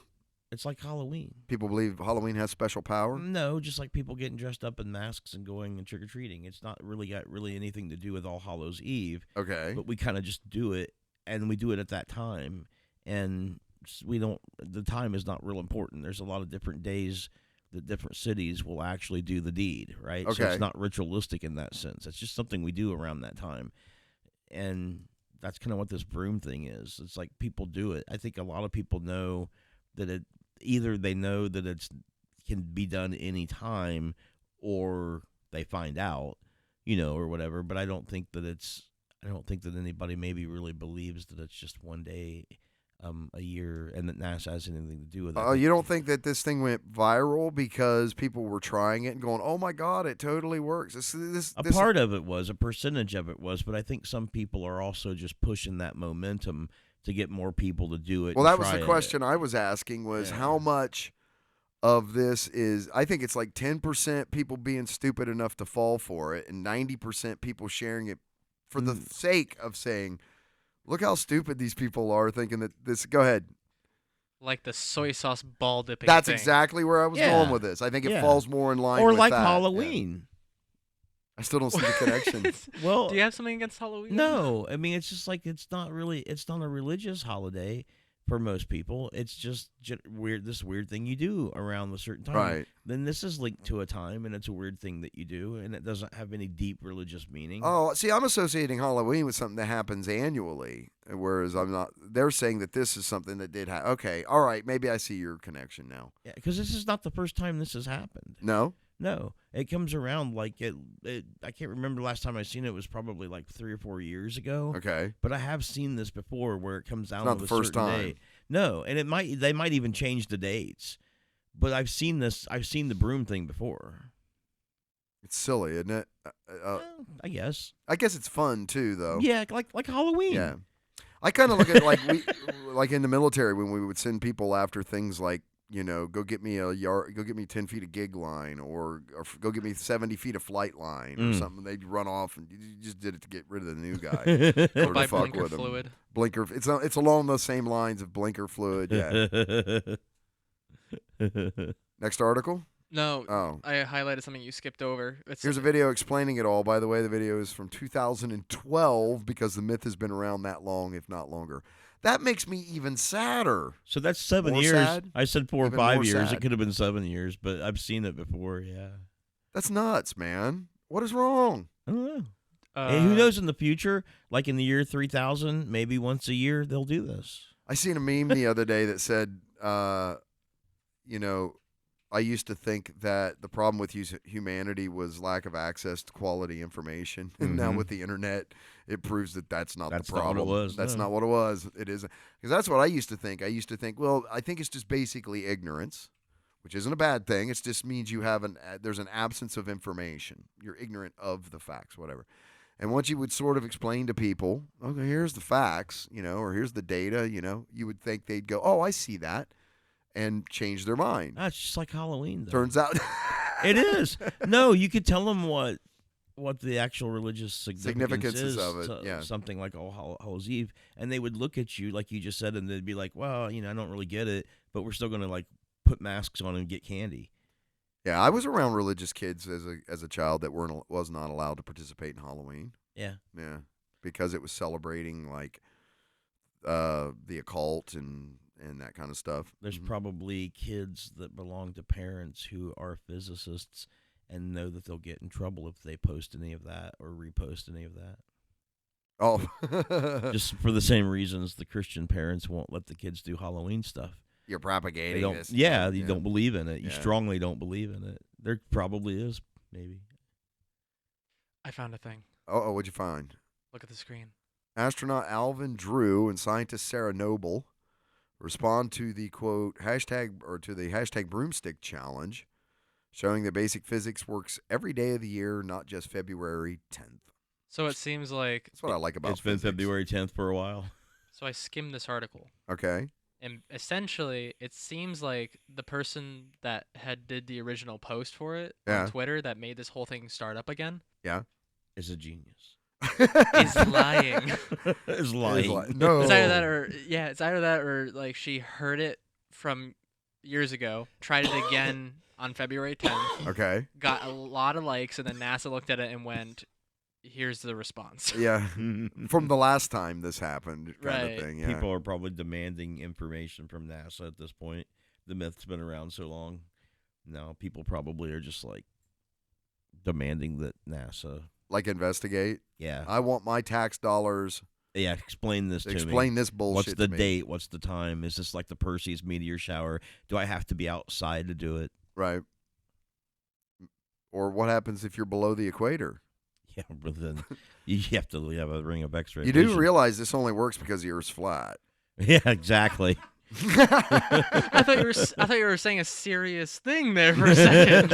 It's like Halloween. People believe Halloween has special power. No, just like people getting dressed up in masks and going and trick or treating. It's not really got anything to do with All Hallows Eve. Okay. But we kind of just do it, and we do it at that time, and we don't. The time is not real important. There's a lot of different days that different cities will actually do the deed, right? So Okay. it's not ritualistic in that sense. It's just something we do around that time, and that's kind of what this broom thing is. It's like people do it. I think a lot of people know that it. Either they know that it can be done any time, or they find out, or whatever. But I don't think that anybody maybe really believes that it's just one day a year and that NASA has anything to do with it. You don't think that this thing went viral because people were trying it and going, "Oh my God, it totally works." Part of it was, a percentage of it was, but I think some people are also just pushing that momentum to get more people to do it. Well, that was the question I was asking was how much of this is, I think it's like 10% people being stupid enough to fall for it and 90% people sharing it for the sake of saying, look how stupid these people are thinking that this, go ahead. Like the soy sauce ball dipping That's thing. exactly where I was going with this. I think it falls more in line or with like that. Halloween. I still don't see the connection. Do you have something against Halloween? No, I mean it's just like it's not a religious holiday, for most people. It's just weird. This weird thing you do around a certain time. Right. Then this is linked to a time, and it's a weird thing that you do, and it doesn't have any deep religious meaning. Oh, see, I'm associating Halloween with something that happens annually, whereas I'm not. They're saying that this is something that did happen. Okay, all right, maybe I see your connection now. Yeah, because this is not the first time this has happened. No? No, it comes around like it. I can't remember the last time I seen it. It was probably like 3 or 4 years ago. Okay. But I have seen this before, where it comes out not on the a first certain time. day. No, and they might even change the dates. But I've seen this. I've seen the broom thing before. It's silly, isn't it? Well, I guess. I guess it's fun too, though. Yeah, like Halloween. Yeah. I kind of look at it like in the military when we would send people after things like, go get me go get me 10 feet of gig line, or go get me 70 feet of flight line or something. They'd run off, and you just did it to get rid of the new guy. Go Or buy to fuck blinker with him. fluid. Blinker. It's along those same lines of blinker fluid. Yeah. Next article. No, Oh. I highlighted something you skipped over. Here's a video explaining it all. By the way, the video is from 2012 because the myth has been around that long, if not longer. That makes me even sadder. So that's 7 More years. sad? I said 4 or Even 5 more years. sad. It could have been 7 years, but I've seen it before. Yeah. That's nuts, man. What is wrong? I don't know. And who knows in the future, like in the year 3000, maybe once a year they'll do this. I seen a meme the other day that said, I used to think that the problem with humanity was lack of access to quality information. And now with the internet, it proves that that's not the problem. Not what it was. That's no. not what it was. It isn't. Because that's what I used to think. I used to think, well, I think it's just basically ignorance, which isn't a bad thing. It just means you have there's an absence of information. You're ignorant of the facts, whatever. And once you would sort of explain to people, okay, here's the facts, or here's the data, you would think they'd go, oh, I see that, and change their mind. It's just like Halloween, though. Turns out it is. No, you could tell them what the actual religious significance is of it. Yeah. Something like All Hallows Eve, and they would look at you like you just said, and they'd be like, "Well, I don't really get it, but we're still going to like put masks on and get candy." Yeah, I was around religious kids as a child that was not allowed to participate in Halloween. Yeah. Yeah, because it was celebrating like the occult and that kind of stuff. There's probably kids that belong to parents who are physicists and know that they'll get in trouble if they post any of that or repost any of that. Oh. Just for the same reasons the Christian parents won't let the kids do Halloween stuff. You're propagating this. Yeah, you don't believe in it. You Yeah. strongly don't believe in it. There probably is, maybe. I found a thing. Oh, what'd you find? Look at the screen. Astronaut Alvin Drew and scientist Sarah Noble respond to the quote hashtag broomstick challenge, showing that basic physics works every day of the year, not just February 10th. So it seems like That's what I like about It's been physics. February 10th for a while. So I skimmed this article, Okay. and essentially it seems like the person that did the original post for it Yeah. on Twitter that made this whole thing start up again Is a genius. is lying. Is lying. No. It's either that or like she heard it from years ago, tried it again on February 10th, Okay. got a lot of likes, and then NASA looked at it and went, "Here's the response." Yeah. From the last time this happened, kind Right. of thing. Yeah. People are probably demanding information from NASA at this point. The myth's been around so long. Now people probably are just like demanding that NASA. Like investigate. Yeah. I want my tax dollars. Yeah. Explain this to me. Explain this bullshit. What's the to me. date? What's the time? Is this like the Perseus meteor shower? Do I have to be outside to do it? Right. Or what happens if you're below the equator? Yeah, but then you have to have a ring of X-ray. You do vision. realize this only works because the Earth's flat. Yeah, exactly. I thought you were saying a serious thing there for a second.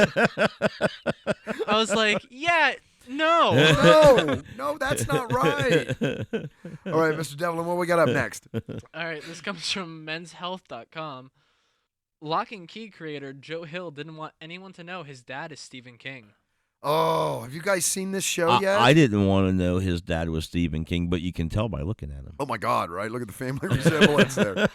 I was like, yeah, no. No, that's not right. All right, Mr. Devlin, what we got up next? All right, this comes from menshealth.com. Lock and Key creator Joe Hill didn't want anyone to know his dad is Stephen King. Oh, have you guys seen this show yet? I didn't want to know his dad was Stephen King, but you can tell by looking at him. Oh, my God, right? Look at the family resemblance there.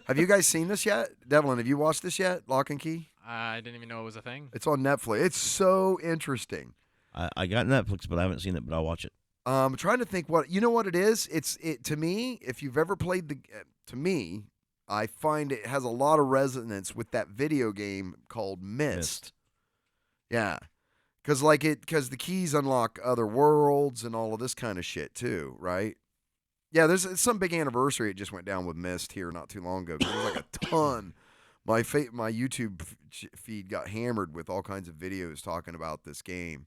Have you guys seen this yet? Devlin, have you watched this yet, Lock and Key? I didn't even know it was a thing. It's on Netflix. It's so interesting. I got Netflix, but I haven't seen it, but I'll watch it. I'm trying to think what it is. It to me, if you've ever played to me, I find it has a lot of resonance with that video game called Myst. Yeah. Because the keys unlock other worlds and all of this kind of shit too, right? Yeah, there's some big anniversary. It just went down with Myst here not too long ago. There's like a ton. My YouTube feed got hammered with all kinds of videos talking about this game.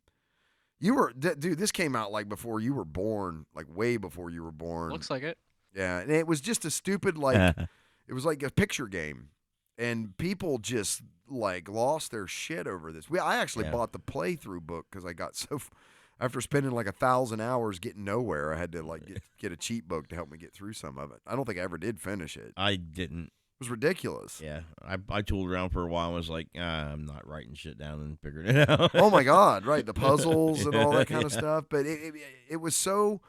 Dude, this came out like before you were born, like way before you were born. Looks like it. Yeah, and it was just a stupid it was like a picture game, and people just like lost their shit over this. I actually bought the playthrough book because I got so. After spending like 1,000 hours getting nowhere, I had to like get a cheat book to help me get through some of it. I don't think I ever did finish it. I didn't. It was ridiculous. Yeah, I tooled around for a while and was like, I'm not writing shit down and figuring it out. Oh my God, right, the puzzles and all that kind of stuff. But it was so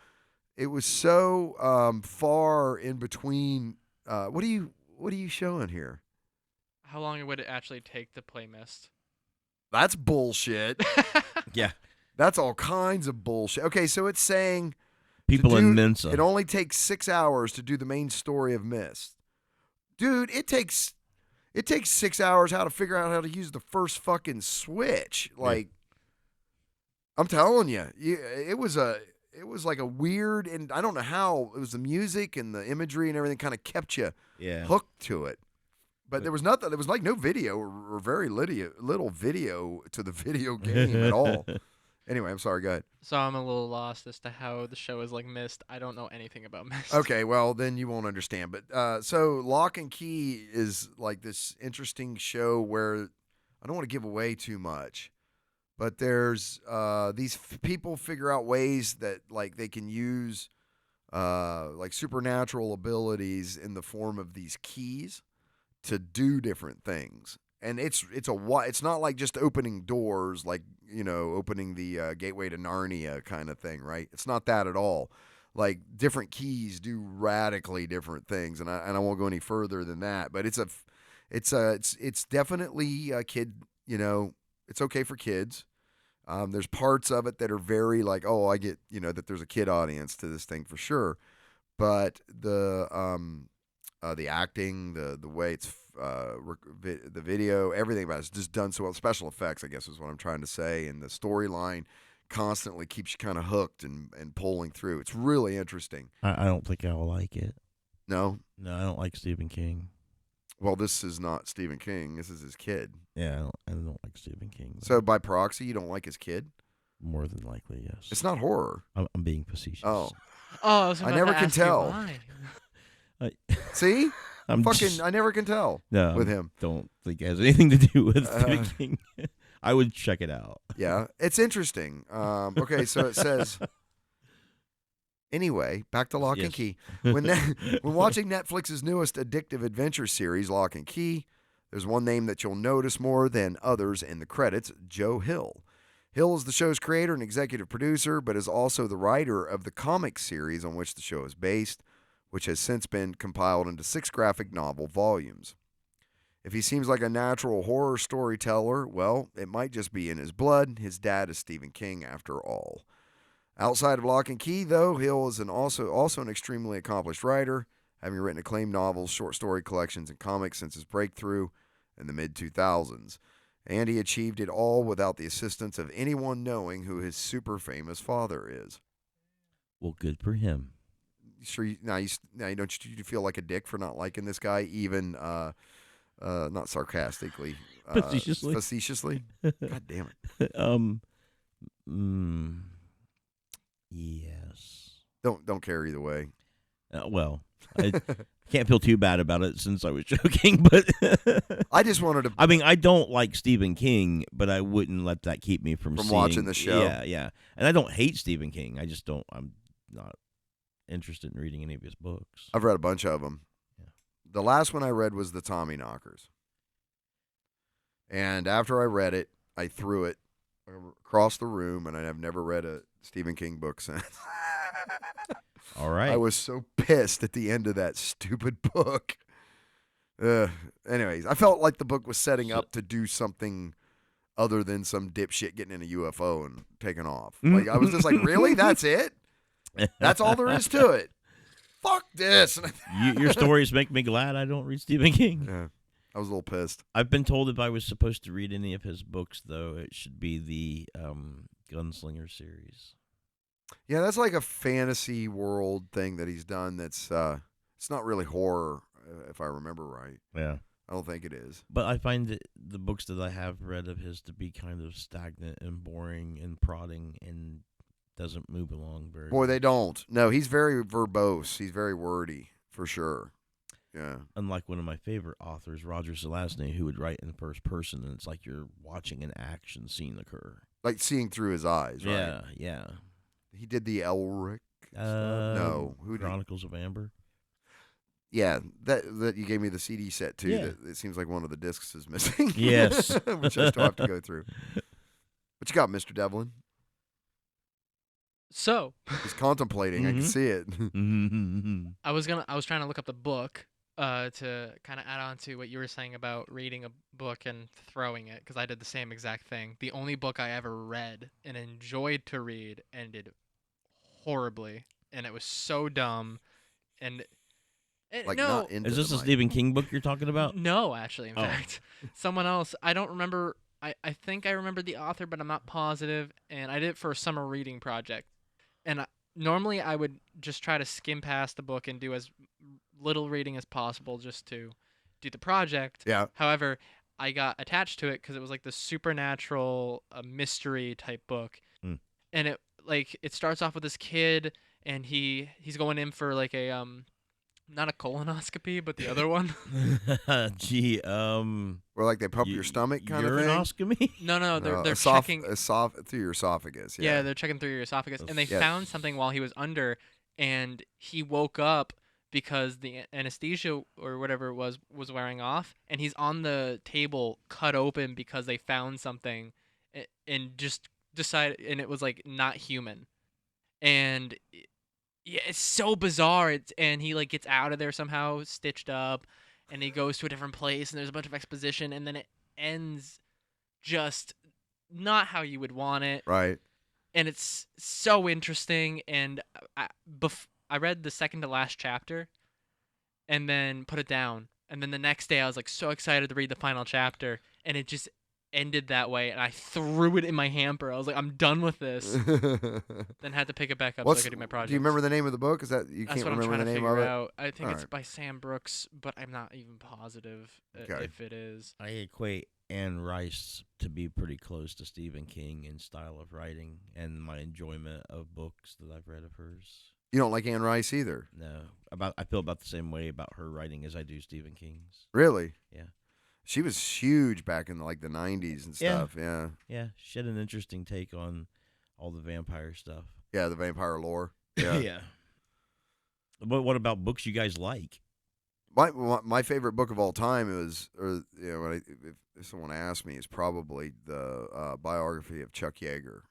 far in between. What are you showing here? How long would it actually take to play Myst? That's bullshit. Yeah. That's all kinds of bullshit. Okay, so it's saying people in Mensa. It only takes 6 hours to do the main story of Myst. Dude, it takes 6 hours how to figure out how to use the first fucking switch. Like, I'm telling you, it was like a weird, and I don't know how, it was the music and the imagery and everything kind of kept you hooked to it. But there was nothing. There was like no video or very little video to the video game at all. Anyway, I'm sorry, go ahead. So I'm a little lost as to how the show is like Myst. I don't know anything about Myst. Okay, well, then you won't understand. But so Lock and Key is like this interesting show where I don't want to give away too much, but there's these people figure out ways that like they can use like supernatural abilities in the form of these keys to do different things. And it's not like just opening doors, like, you know, opening the gateway to Narnia kind of thing, right? It's not that at all. Like, different keys do radically different things, and I won't go any further than that. But it's definitely a kid, you know, it's okay for kids. There's parts of it that are very like, oh, I get, you know, that there's a kid audience to this thing for sure. But the acting, the way it's the video, everything about it's just done so well. Special effects, I guess, is what I'm trying to say, and the storyline constantly keeps you kind of hooked and pulling through. It's really interesting. I don't think I'll like it. No, I don't like Stephen King. Well, this is not Stephen King. This is his kid. Yeah, I don't like Stephen King. So by proxy, you don't like his kid? More than likely, yes. It's not horror. I'm being facetious. Oh, I never can tell. See? I never can tell with him. Don't think it has anything to do with Stephen King. I would check it out. Yeah, it's interesting. Okay, so it says, anyway, back to Lock and Key. When watching Netflix's newest addictive adventure series, Lock and Key, there's one name that you'll notice more than others in the credits, Joe Hill. Hill is the show's creator and executive producer, but is also the writer of the comic series on which the show is based, which has since been compiled into 6 graphic novel volumes. If he seems like a natural horror storyteller, well, it might just be in his blood. His dad is Stephen King, after all. Outside of Lock and Key, though, Hill is also an extremely accomplished writer, having written acclaimed novels, short story collections, and comics since his breakthrough in the mid-2000s. And he achieved it all without the assistance of anyone knowing who his super famous father is. Well, good for him. Sure, now you don't you feel like a dick for not liking this guy, even not sarcastically, facetiously. God damn it. Yes. Don't care either way. Well, I can't feel too bad about it since I was joking, but I just wanted to. I mean, I don't like Stephen King, but I wouldn't let that keep me from watching the show. Yeah, and I don't hate Stephen King. I just don't. I'm not interested in reading any of his books. I've read a bunch of them. Yeah. The last one I read was the Tommyknockers. And after I read it, I threw it across the room, and I have never read a Stephen King book since. All right. I was so pissed at the end of that stupid book. Anyways, I felt like the book was setting up to do something other than some dipshit getting in a UFO and taking off. Like, I was just like, really? That's it? That's all there is to it. fuck this. Your stories make me glad I don't read Stephen King. Yeah, I was a little pissed. I've been told if I was supposed to read any of his books, though, it should be the Gunslinger series. Yeah, that's like a fantasy world thing that he's done. That's it's not really horror, if I remember right. Yeah. I don't think it is. But I find the books that I have read of his to be kind of stagnant and boring and prodding and doesn't move along very Boy, well. they don't. No, he's very verbose. He's very wordy, for sure. Yeah. Unlike one of my favorite authors, Roger Zelazny, who would write in first person, and it's like you're watching an action scene occur. Like seeing through his eyes, right? Yeah, yeah. He did the Elric stuff. No. Who did Chronicles of Amber. Yeah, that you gave me the CD set, too. Yeah. That it seems like one of the discs is missing. Yes. Which I still have to go through. What you got, Mr. Devlin? So He's contemplating. I can see it. I was trying to look up the book to kind of add on to what you were saying about reading a book and throwing it, because I did the same exact thing. The only book I ever read and enjoyed to read ended horribly, and it was so dumb. And Like no, not into Is this the a mic. Stephen King book you're talking about? no, actually, in Oh. fact, someone else. I don't remember. I think I remember the author, but I'm not positive. And I did it for a summer reading project. And normally I would just try to skim past the book and do as little reading as possible just to do the project. Yeah. However, I got attached to it because it was like the supernatural mystery type book. Hmm. And it starts off with this kid, and he's going in for like a not a colonoscopy, but the other one. Gee, Where like they pump your stomach kind of thing? urinostomy? No, they're checking checking. through your esophagus. Yeah, Yeah. they're checking through your esophagus, and they Yeah. found something while he was under, and he woke up because the anesthesia or whatever it was wearing off, and he's on the table cut open because they found something, and just decided, and it was like not human, and yeah, it's so bizarre. And he like gets out of there somehow, stitched up, and he goes to a different place, and there's a bunch of exposition, and then it ends just not how you would want it. Right. And it's so interesting. And I read the second to last chapter and then put it down. And then the next day I was like so excited to read the final chapter, and it just ended that way, and I threw it in my hamper. I was like, I'm done with this. Then had to pick it back up so I could do my project. Do you remember the name of the book? Is that you That's can't what I'm remember trying the to name of figure it? out. I think it's Alright. by Sam Brooks, but I'm not even positive Okay. if it is. I equate Anne Rice to be pretty close to Stephen King in style of writing and my enjoyment of books that I've read of hers. You don't like Anne Rice either, No, I feel about the same way about her writing as I do Stephen King's. really? Yeah. She was huge back in like the '90s and Yeah. stuff. Yeah. Yeah, she had an interesting take on all the vampire stuff. Yeah, the vampire lore. Yeah. Yeah. But what about books you guys like? My favorite book of all time is, or you know, if someone asked me, is probably the biography of Chuck Yeager.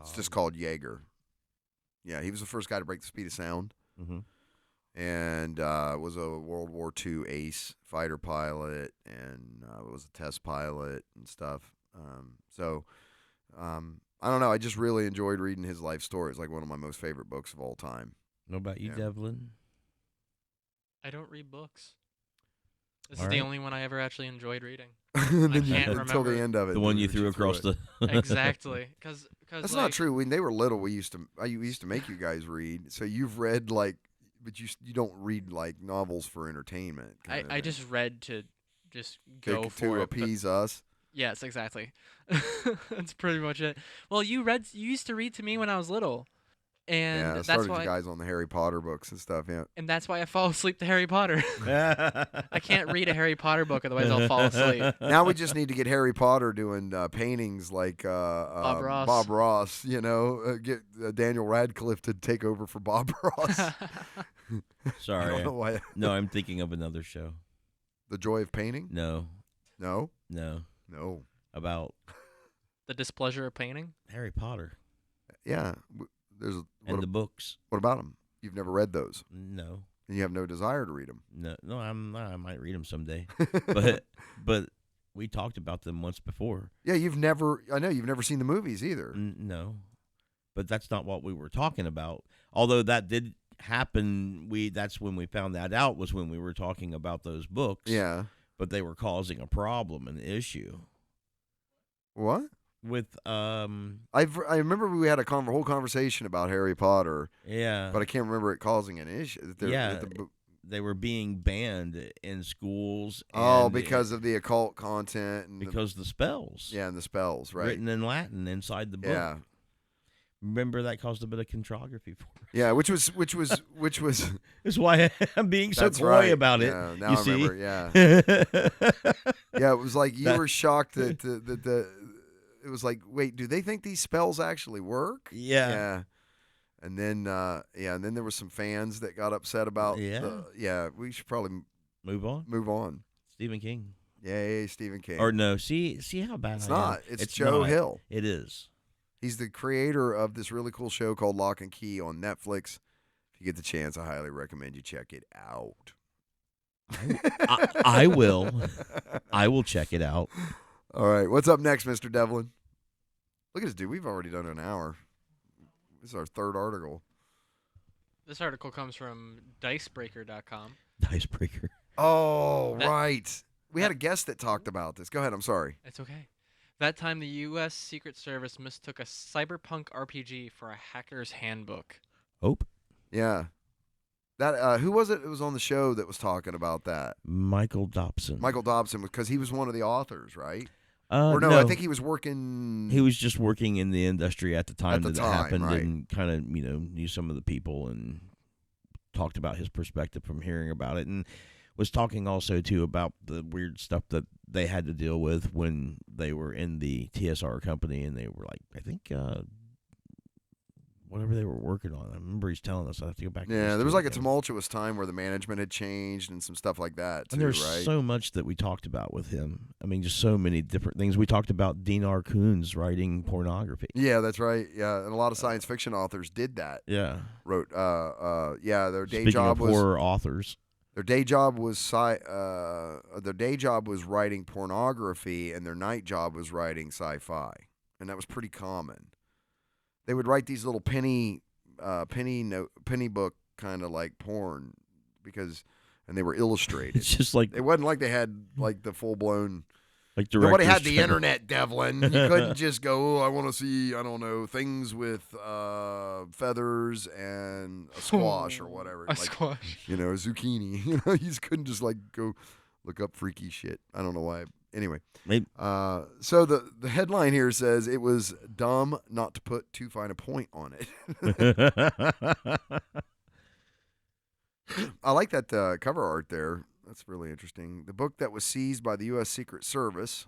It's just called Yeager. Yeah, he was the first guy to break the speed of sound, Mm-hmm. and was a World War II ace fighter pilot, and was a test pilot and stuff. I don't know. I just really enjoyed reading his life story. It's like one of my most favorite books of all time. What about you, Yeah. Devlin? I don't read books. This All is the right. only one I ever actually enjoyed reading. And then can't until the remember. end of it. The one then you we threw just across it. the. Exactly, because That's not true. When they were little, we used to make you guys read. So you've read like, but you don't read like novels for entertainment. I just read to just to go for it. but- appease us. Yes, exactly. That's pretty much it. Well, you used to read to me when I was little, and Yeah, I that's started why you guys on the Harry Potter books and stuff. Yeah. and that's why I fall asleep to Harry Potter. I can't read a Harry Potter book, otherwise I'll fall asleep. Now we just need to get Harry Potter doing paintings like Ross. Bob Ross. You know, get Daniel Radcliffe to take over for Bob Ross. I Sorry. don't know why. No, I'm thinking of another show. The Joy of Painting? No, No, no. no. About The Displeasure of Painting. Harry Potter Yeah, there's and the books. what about them? You've never read those, No, and you have no desire to read them. no. I might read them someday. But we talked about them once before. Yeah, I know you've never seen the movies either. No, but that's not what we were talking about. Although that did happened, that's when we found that out, was when we were talking about those books. Yeah. But they were causing a problem, an issue. What? With I remember we had a whole conversation about Harry Potter. Yeah. But I can't remember it causing an issue. They were being banned in schools. Because of the occult content and because the spells. Yeah, and the spells, right? Written in Latin inside the book. Yeah. Remember that caused a bit of controvery for us. Yeah, which was. That's why I'm being so coy about it. Yeah, now you I see? remember. Yeah. Yeah, it was like you were shocked that it was like, wait, do they think these spells actually work? Yeah. Yeah. And then and then there were some fans that got upset about. We should probably move on. Stephen King. Yay, Stephen King. Or no, see how bad it's I am. not. It's Joe Hill. It is. He's the creator of this really cool show called Lock and Key on Netflix. If you get the chance, I highly recommend you check it out. I will. I will check it out. All right. What's up next, Mr. Devlin? Look at this, dude. We've already done an hour. This is our third article. This article comes from dicebreaker.com. Dicebreaker. Oh, right. We had a guest that talked about this. Go ahead. I'm sorry. It's okay. That time, the U.S. Secret Service mistook a Cyberpunk RPG for a hacker's handbook. Yeah. That who was it? It was on the show that was talking about that. Michael Dobson. Michael Dobson, because he was one of the authors, right? Or no, I think he was working. He was just working in the industry at the time that happened, right. And kind of knew some of the people and talked about his perspective from hearing about it, and was talking also too about the weird stuff that they had to deal with when they were in the TSR company, and they were like, I think whatever they were working on. I remember he's telling us. I have to go back. Yeah, there was like a tumultuous time where the management had changed and some stuff like that too, and there's right? so much that we talked about with him. I mean, just so many different things. We talked about Dinar Kunz writing pornography. Yeah, that's right. Yeah, and a lot of science fiction authors did that. Yeah. Wrote their day Speaking job of was horror authors. Their day job was writing pornography, and their night job was writing sci-fi, and that was pretty common. They would write these little penny book kind of like porn and they were illustrated. It's just like it wasn't like they had like the full blown. Like nobody had the internet, Devlin. You couldn't just go, I want to see, I don't know, things with feathers and a squash or whatever. Squash. A zucchini. You just couldn't just like go look up freaky shit. I don't know why. Anyway. Maybe. So the headline here says it was dumb not to put too fine a point on it. I like that cover art there. That's really interesting. The book that was seized by the U.S. Secret Service.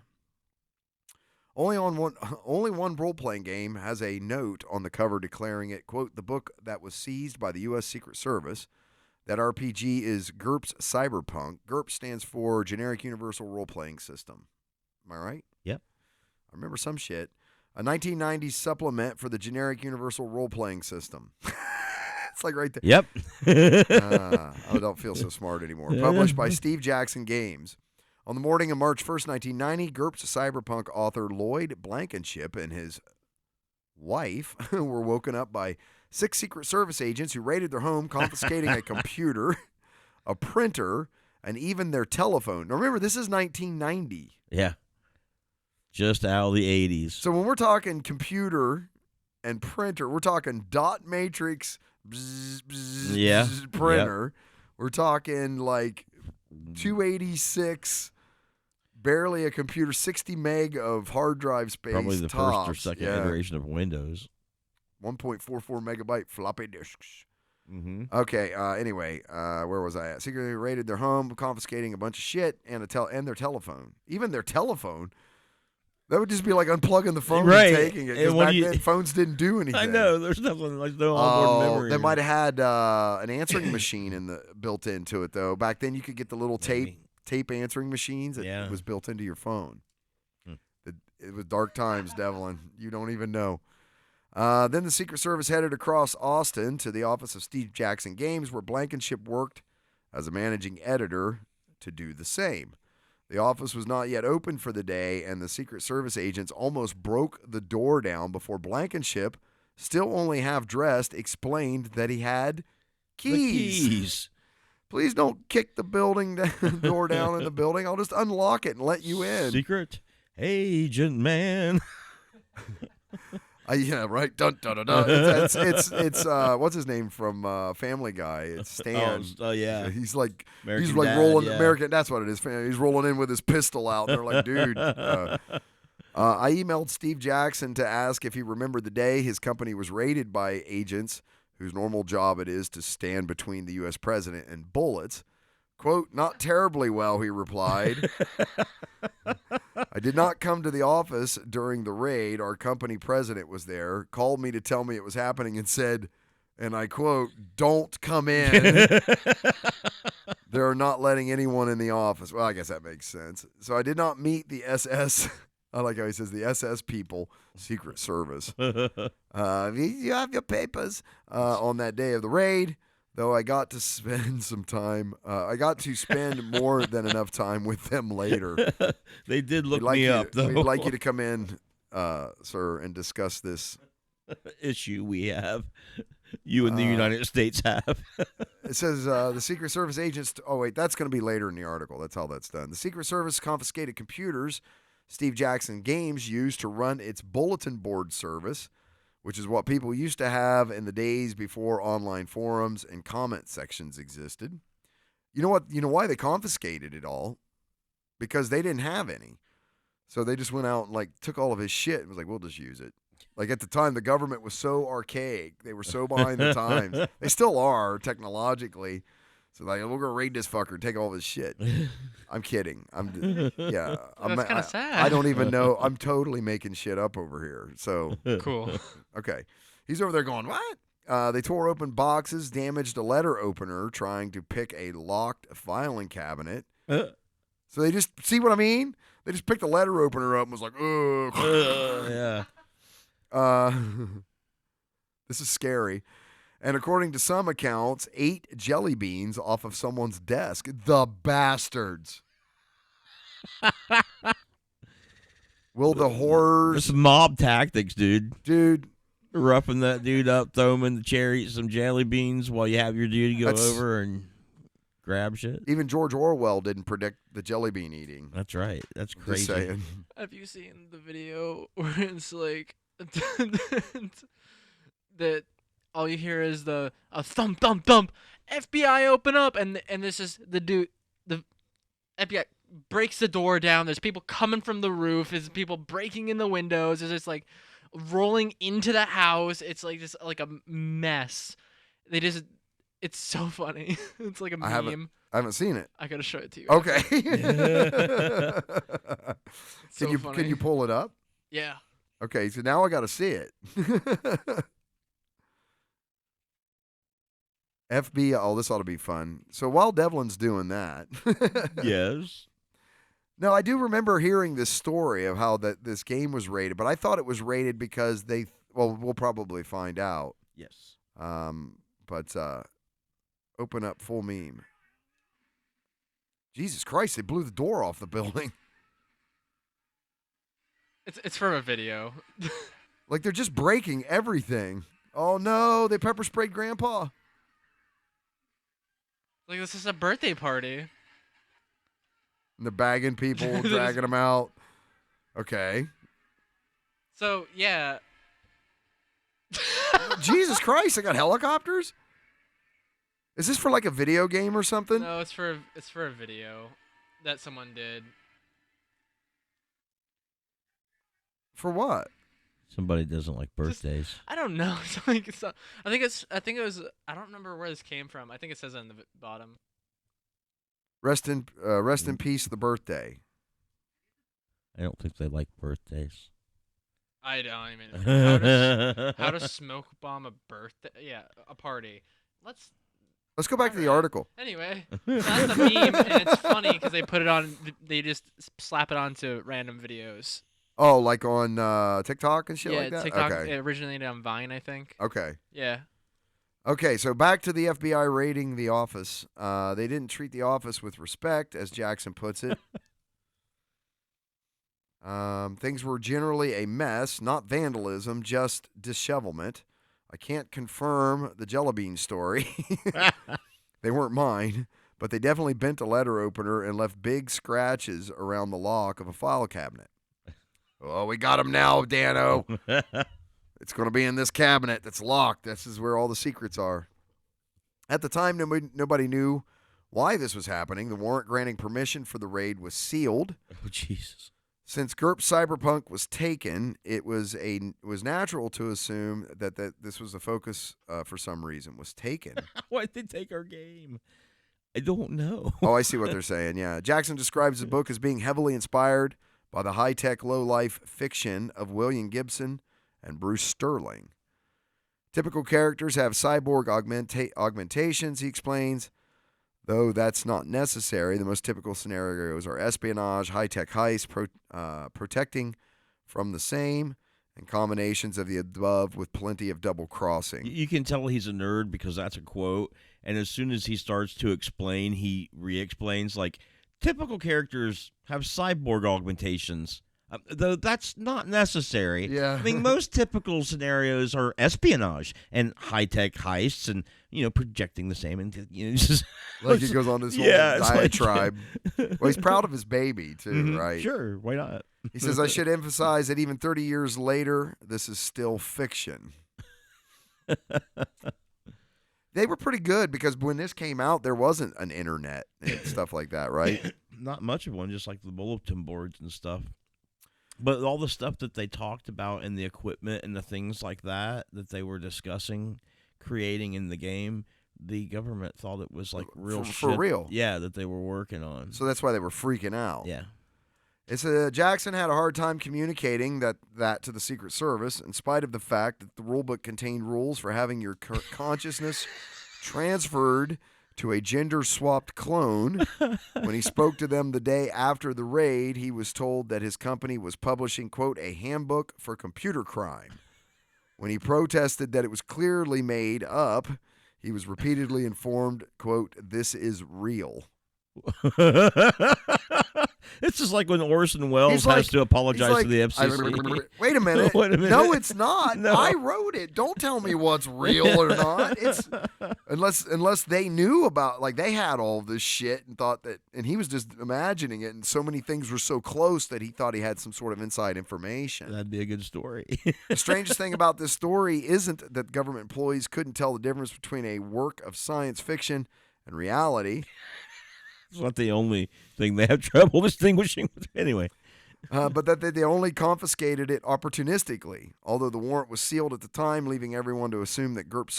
Only one role-playing game has a note on the cover declaring it, quote, the book that was seized by the U.S. Secret Service. That RPG is GURPS Cyberpunk. GURPS stands for Generic Universal Role-Playing System. Am I right? Yep. I remember some shit. A 1990s supplement for the Generic Universal Role-Playing System. It's like right there. Yep. I don't feel so smart anymore. Published by Steve Jackson Games. On the morning of March 1st, 1990, GURPS Cyberpunk author Lloyd Blankenship and his wife were woken up by 6 Secret Service agents who raided their home, confiscating a computer, a printer, and even their telephone. Now remember, this is 1990. Yeah. Just out of the 80s. So when we're talking computer and printer, we're talking dot matrix printer. Yep. We're talking like 286, barely a computer, 60 meg of hard drive space. Probably the tops. first or second iteration of Windows. 1.44 megabyte floppy disks. Mm-hmm. Okay. Anyway, where was I at? Secretly raided their home, confiscating a bunch of shit and their telephone. Even their telephone. That would just be like unplugging the phone and taking it. Because back then, phones didn't do anything. I know. There's nothing like no onboard memory. They might have had an answering machine built into it, though. Back then, you could get the little tape answering machines that was built into your phone. It was dark times, Devlin. You don't even know. Then the Secret Service headed across Austin to the office of Steve Jackson Games, where Blankenship worked as a managing editor to do the same. The office was not yet open for the day, and the Secret Service agents almost broke the door down before Blankenship, still only half dressed, explained that he had keys. Please don't kick the door down in the building. I'll just unlock it and let you in. Secret agent man. Yeah, right. Dun dun dun dun. It's what's his name from Family Guy? It's Stan. Oh yeah. He's like American he's like Dad, rolling yeah. American. That's what it is. He's rolling in with his pistol out. And they're like, dude. I emailed Steve Jackson to ask if he remembered the day his company was raided by agents whose normal job it is to stand between the U.S. president and bullets. Quote, not terribly well, he replied. I did not come to the office during the raid. Our company president was there, called me to tell me it was happening and said, and I quote, don't come in. They're not letting anyone in the office. Well, I guess that makes sense. So I did not meet the SS. I like how he says the SS people, Secret Service. You have your papers on that day of the raid. Though I got to spend some time, I got to spend more than enough time with them later. They did look me up, though. We'd like you to come in, sir, and discuss this issue we have. You in the United States have. It says the Secret Service agents. Oh, wait, that's going to be later in the article. That's how that's done. The Secret Service confiscated computers Steve Jackson Games used to run its bulletin board service, which is what people used to have in the days before online forums and comment sections existed. You know what? You know why they confiscated it all? Because they didn't have any. So they just went out and like took all of his shit and was like, we'll just use it. Like at the time, the government was so archaic. They were so behind the times. They still are technologically. So like, we're gonna raid this fucker and take all of his shit. I'm kidding. Yeah. That's kind of sad. I don't even know. I'm totally making shit up over here. So Cool. okay, he's over there going, what? They tore open boxes, damaged a letter opener, trying to pick a locked filing cabinet. So they just see what I mean. They just picked the letter opener up and was like, ugh. Yeah. This is scary. And according to some accounts, 8 jelly beans off of someone's desk. The bastards. Will the horrors... It's mob tactics, dude. Dude. Roughing that dude up, throw him in the chair, eat some jelly beans while you have your dude go over and grab shit. Even George Orwell didn't predict the jelly bean eating. That's right. That's crazy. Just saying. Have you seen the video where it's like that all you hear is a thump thump thump, FBI open up, and this is the dude, the FBI breaks the door down. There's people coming from the roof. There's people breaking in the windows. There's just like rolling into the house. It's like just like a mess. It's so funny. It's like a meme. I haven't seen it. I gotta show it to you. Okay. So can you pull it up? Yeah. Okay, so now I got to see it. FBI. Oh, this ought to be fun. So while Devlin's doing that, Yes. No, I do remember hearing this story of how this game was rated, but I thought it was rated because we'll probably find out. Yes. But open up full meme. Jesus Christ, they blew the door off the building. It's from a video. Like they're just breaking everything. Oh no, they pepper sprayed Grandpa. Like this is a birthday party. And they're bagging people, dragging them out. Okay. So yeah. Jesus Christ, they got helicopters? Is this for like a video game or something? No, it's for a video that someone did. For what? Somebody doesn't like birthdays. I don't know. I think it was. I don't remember where this came from. I think it says it on the bottom. Rest in peace, the birthday. I don't think they like birthdays. I don't even. How to smoke bomb a birthday? Yeah, a party. Let's go back to the article. Anyway, so that's a meme, and it's funny because they put it on. They just slap it onto random videos. Oh, like on TikTok and shit like that? Yeah, TikTok. Okay. It originated on Vine, I think. Okay. Yeah. Okay, so back to the FBI raiding the office. They didn't treat the office with respect, as Jackson puts it. Things were generally a mess, not vandalism, just dishevelment. I can't confirm the jelly bean story. They weren't mine, but they definitely bent a letter opener and left big scratches around the lock of a file cabinet. Oh, we got him now, Dano. It's going to be in this cabinet that's locked. This is where all the secrets are. At the time, nobody knew why this was happening. The warrant granting permission for the raid was sealed. Oh, Jesus. Since GURP Cyberpunk was taken, it was natural to assume that this was the focus for some reason. Was taken. Why'd they take our game? I don't know. Oh, I see what they're saying, yeah. Jackson describes the book as being heavily inspired by the high-tech, low-life fiction of William Gibson and Bruce Sterling. Typical characters have cyborg augmentations, he explains. Though that's not necessary, the most typical scenarios are espionage, high-tech heist, protecting from the same, and combinations of the above with plenty of double-crossing. You can tell he's a nerd because that's a quote, and as soon as he starts to explain, he re-explains, like, typical characters have cyborg augmentations. Though that's not necessary. Yeah. I mean, most typical scenarios are espionage and high-tech heists and, projecting the same. And, just, like he goes on this whole diatribe. Well, he's proud of his baby, too, right? Sure, why not? He says, I should emphasize that even 30 years later, this is still fiction. They were pretty good because when this came out, there wasn't an internet and stuff like that, right? Not much of one, just like the bulletin boards and stuff. But all the stuff that they talked about and the equipment and the things like that they were discussing, creating in the game, the government thought it was like real shit. For real. Yeah, that they were working on. So that's why they were freaking out. Yeah. It's Jackson had a hard time communicating that to the Secret Service, in spite of the fact that the rulebook contained rules for having your consciousness transferred to a gender-swapped clone. When he spoke to them the day after the raid, he was told that his company was publishing, quote, a handbook for computer crime. When he protested that it was clearly made up, he was repeatedly informed, quote, this is real. It's just like when Orson Welles has to apologize to the FCC. Wait a minute. Wait a minute. No, it's not. No. I wrote it. Don't tell me what's real or not. It's unless they knew about, like, they had all this shit and thought that, and he was just imagining it, and so many things were so close that he thought he had some sort of inside information. That'd be a good story. The strangest thing about this story isn't that government employees couldn't tell the difference between a work of science fiction and reality. It's not the only thing they have trouble distinguishing. Anyway. But that they only confiscated it opportunistically, although the warrant was sealed at the time, leaving everyone to assume that GURP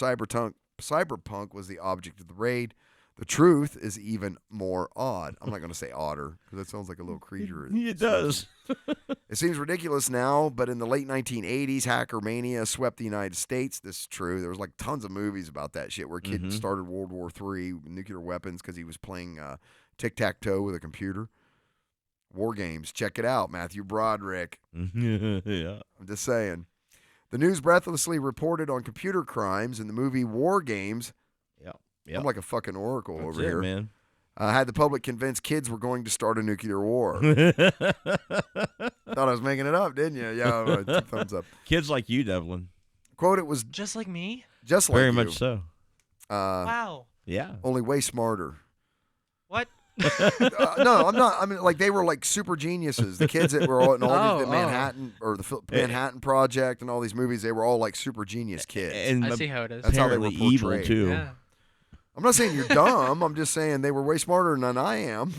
Cyberpunk was the object of the raid. The truth is even more odd. I'm not going to say odder, because that sounds like a little creature. It does. It seems ridiculous now, but in the late 1980s, hacker mania swept the United States. This is true. There was like tons of movies about that shit where a kid started World War III, nuclear weapons, because he was playing tic-tac-toe with a computer. War games. Check it out, Matthew Broderick. Yeah. I'm just saying. The news breathlessly reported on computer crimes in the movie War Games. Yep. I'm like a fucking oracle That's over it, here. Man. Had the public convinced kids were going to start a nuclear war. Thought I was making it up, didn't you? Yeah, all right, thumbs up. Kids like you, Devlin. Quote, it was Just like me? just like Very you. much so. Wow. Yeah. Only way smarter. What? No, I'm not. I mean, like, they were like super geniuses. The kids that were all in all these Oh, Manhattan or the Manhattan Project and all these movies, they were all like super genius kids. And I see how it is. That's how they were apparently evil, portrayed. too. Yeah. I'm not saying you're dumb. I'm just saying they were way smarter than I am.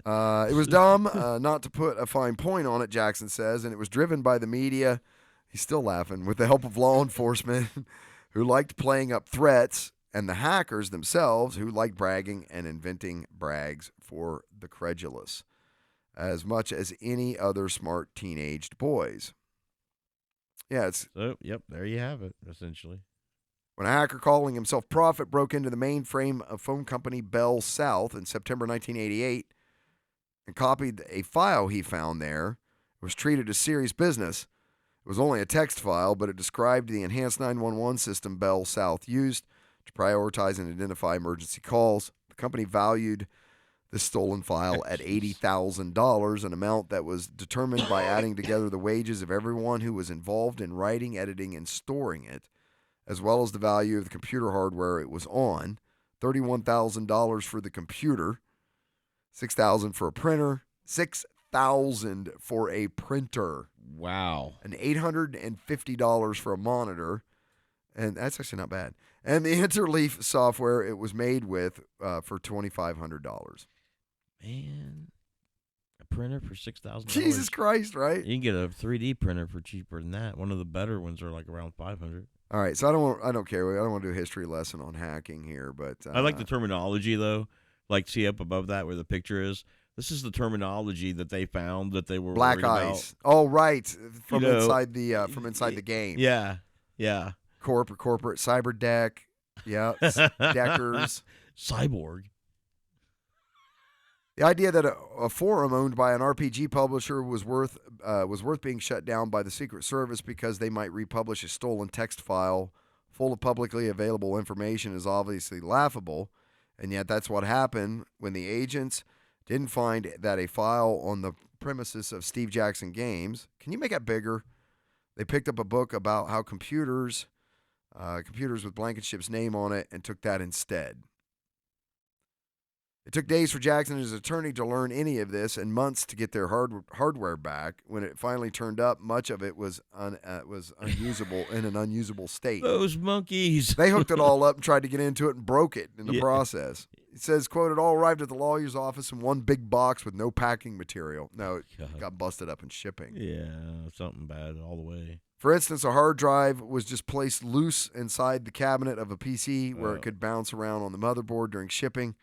It was dumb, not to put a fine point on it, Jackson says, and it was driven by the media. He's still laughing. With the help of law enforcement who liked playing up threats, and the hackers themselves who liked bragging and inventing brags for the credulous, as much as any other smart teenaged boys. Yeah, it's So, yep, there you have it, essentially. when a hacker calling himself Prophet broke into the mainframe of phone company Bell South in September 1988 and copied a file he found there. It was treated as serious business. It was only a text file, but it described the enhanced 911 system Bell South used to prioritize and identify emergency calls. The company valued the stolen file at $80,000, an amount that was determined by adding together the wages of everyone who was involved in writing, editing, and storing it, as well as the value of the computer hardware it was on. $31,000 for the computer, $6,000 for a printer, $6,000 for a printer. Wow. And $850 for a monitor, and that's actually not bad. And the Interleaf software it was made with for $2,500. Man, a printer for $6,000. Jesus Christ, right? You can get a 3D printer for cheaper than that. One of the better ones are like around $500. All right, so I don't care. I don't want to do a history lesson on hacking here, but I like the terminology though. Like, see up above that where the picture is. This is the terminology that they found that they were black worried ice. about. Oh, right, from inside the game. Yeah. Corporate cyber deck. Yeah, deckers. Cyborg. The idea that a forum owned by an RPG publisher was worth being shut down by the Secret Service because they might republish a stolen text file full of publicly available information is obviously laughable, and yet that's what happened when the agents didn't find that a file on the premises of Steve Jackson Games. Can you make that bigger? They picked up a book about how computers with Blankenship's name on it and took that instead. It took days for Jackson and his attorney to learn any of this and months to get their hardware back. When it finally turned up, much of it was unusable in an unusable state. Those monkeys. They hooked it all up and tried to get into it and broke it in the process. It says, quote, it all arrived at the lawyer's office in one big box with no packing material. No, it got busted up in shipping. Yeah, something bad all the way. For instance, a hard drive was just placed loose inside the cabinet of a PC where it could bounce around on the motherboard during shipping.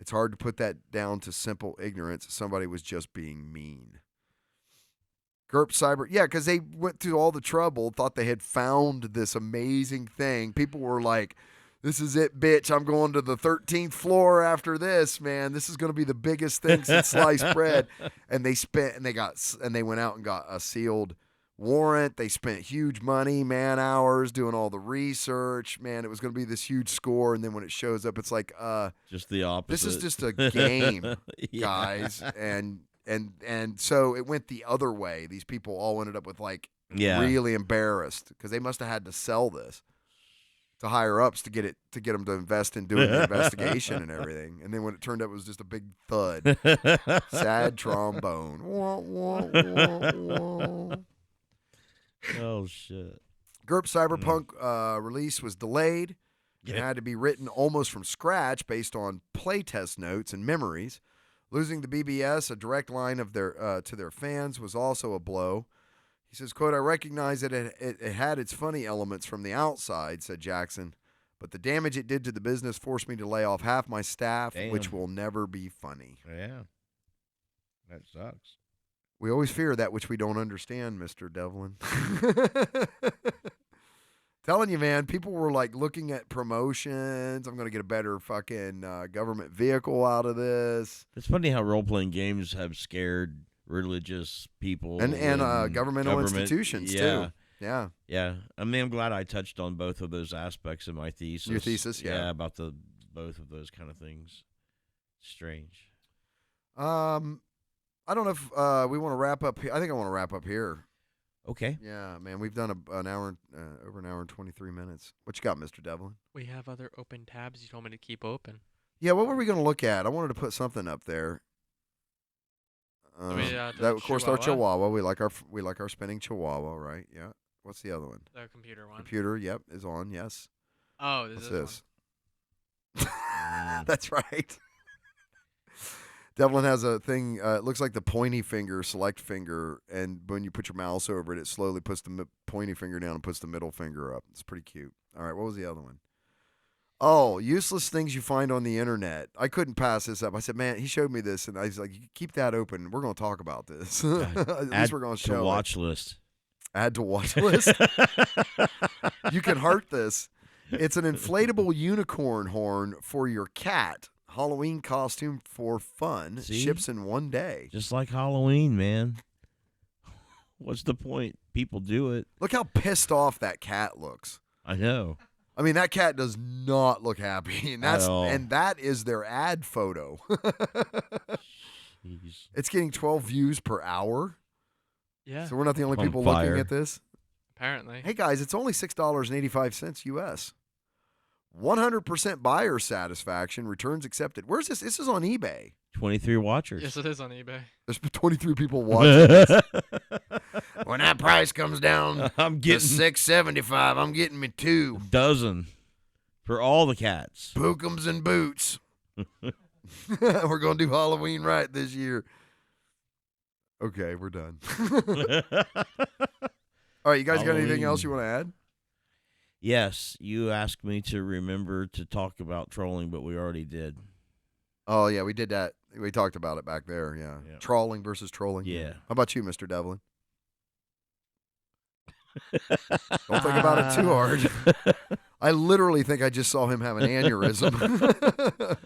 It's hard to put that down to simple ignorance. Somebody was just being mean. GURP Cyber, yeah, because they went through all the trouble, thought they had found this amazing thing. People were like, this is it, bitch. I'm going to the 13th floor after this, man. This is going to be the biggest thing since sliced bread. And they went out and got a sealed warrant. They spent huge money, man hours doing all the research. Man, it was going to be this huge score, and then when it shows up, it's like, just the opposite. This is just a game, guys, and so it went the other way. These people all ended up with really embarrassed because they must have had to sell this to higher ups to get them to invest in doing the investigation and everything. And then when it turned out, it was just a big thud, sad trombone. Wah, wah, wah, wah. Oh, shit. GURP Cyberpunk release was delayed. It had to be written almost from scratch based on playtest notes and memories. Losing the BBS, a direct line of to their fans, was also a blow. He says, quote, I recognize that it had its funny elements from the outside, said Jackson, but the damage it did to the business forced me to lay off half my staff, which will never be funny. Yeah. That sucks. We always fear that which we don't understand, Mr. Devlin. Telling you, man, people were like looking at promotions. I'm going to get a better fucking government vehicle out of this. It's funny how role-playing games have scared religious people. And governmental institutions, too. Yeah. Yeah. I mean, I'm glad I touched on both of those aspects in my thesis. Your thesis, yeah. Yeah, about both of those kind of things. Strange. I don't know if we want to wrap up here. I think I want to wrap up here. Okay. Yeah, man. We've done over an hour and 23 minutes. What you got, Mr. Devlin? We have other open tabs you told me to keep open. Yeah, what were we going to look at? I wanted to put something up there. That, of course, our Chihuahua. We like our spinning Chihuahua, right? Yeah. What's the other one? The computer one. Computer, yep, is on, yes. Oh, this is this? That's right. Devlin has a thing. It looks like the pointy finger, select finger, and when you put your mouse over it, it slowly puts the pointy finger down and puts the middle finger up. It's pretty cute. All right, what was the other one? Oh, useless things you find on the internet. I couldn't pass this up. I said, man, he showed me this, and I was like, keep that open. We're going to talk about this. At least we're going to show watch list. Add to watch list. You can heart this. It's an inflatable unicorn horn for your cat. Halloween costume for fun. See? Ships in one day. Just like Halloween, man. What's the point? People do it. Look how pissed off that cat looks. I know. I mean, that cat does not look happy, and that is their ad photo. Jeez. It's getting 12 views per hour. Yeah. So we're not the only On people fire. looking at this. Apparently. Hey guys, it's only $6.85 US. 100% buyer satisfaction. Returns accepted. Where's this? This is on eBay. 23 watchers. Yes, it is on eBay. There's 23 people watching this. When that price comes down I'm to getting $6.75, I'm getting me 2 dozen for all the cats. Bookums and boots. We're going to do Halloween right this year. Okay, we're done. All right, you guys got anything else you want to add? Yes, you asked me to remember to talk about trolling, but we already did. Oh, yeah, we did that. We talked about it back there, yeah. Trawling versus trolling. Yeah. How about you, Mr. Devlin? Don't think about it too hard. I literally think I just saw him have an aneurysm.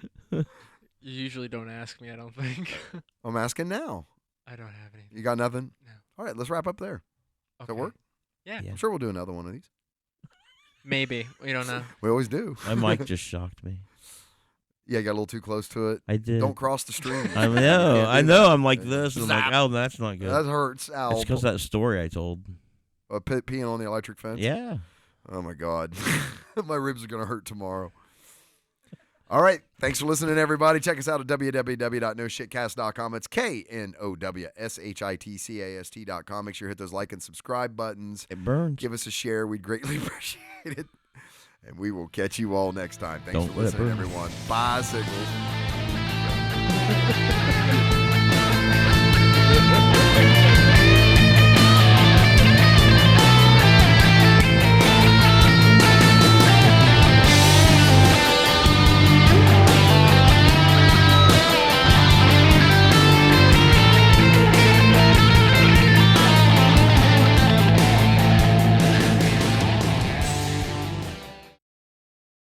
You usually don't ask me, I don't think. I'm asking now. I don't have anything. You got nothing? No. All right, let's wrap up there. Does that work? Yeah. I'm sure we'll do another one of these. Maybe. We don't know. We always do. My mic just shocked me. Yeah, you got a little too close to it. I did. Don't cross the stream. I know. I know. I'm like this. And I'm like, oh, that's not good. That hurts. Ow. It's because that story I told. Peeing on the electric fence? Yeah. Oh, my God. My ribs are going to hurt tomorrow. All right. Thanks for listening, everybody. Check us out at www.noshitcast.com. It's KNOWSHITCAST.com. Make sure you hit those like and subscribe buttons. It burns. Give us a share. We'd greatly appreciate it. And we will catch you all next time. Thanks Don't for listening, let it burn. everyone. Bye, Signals.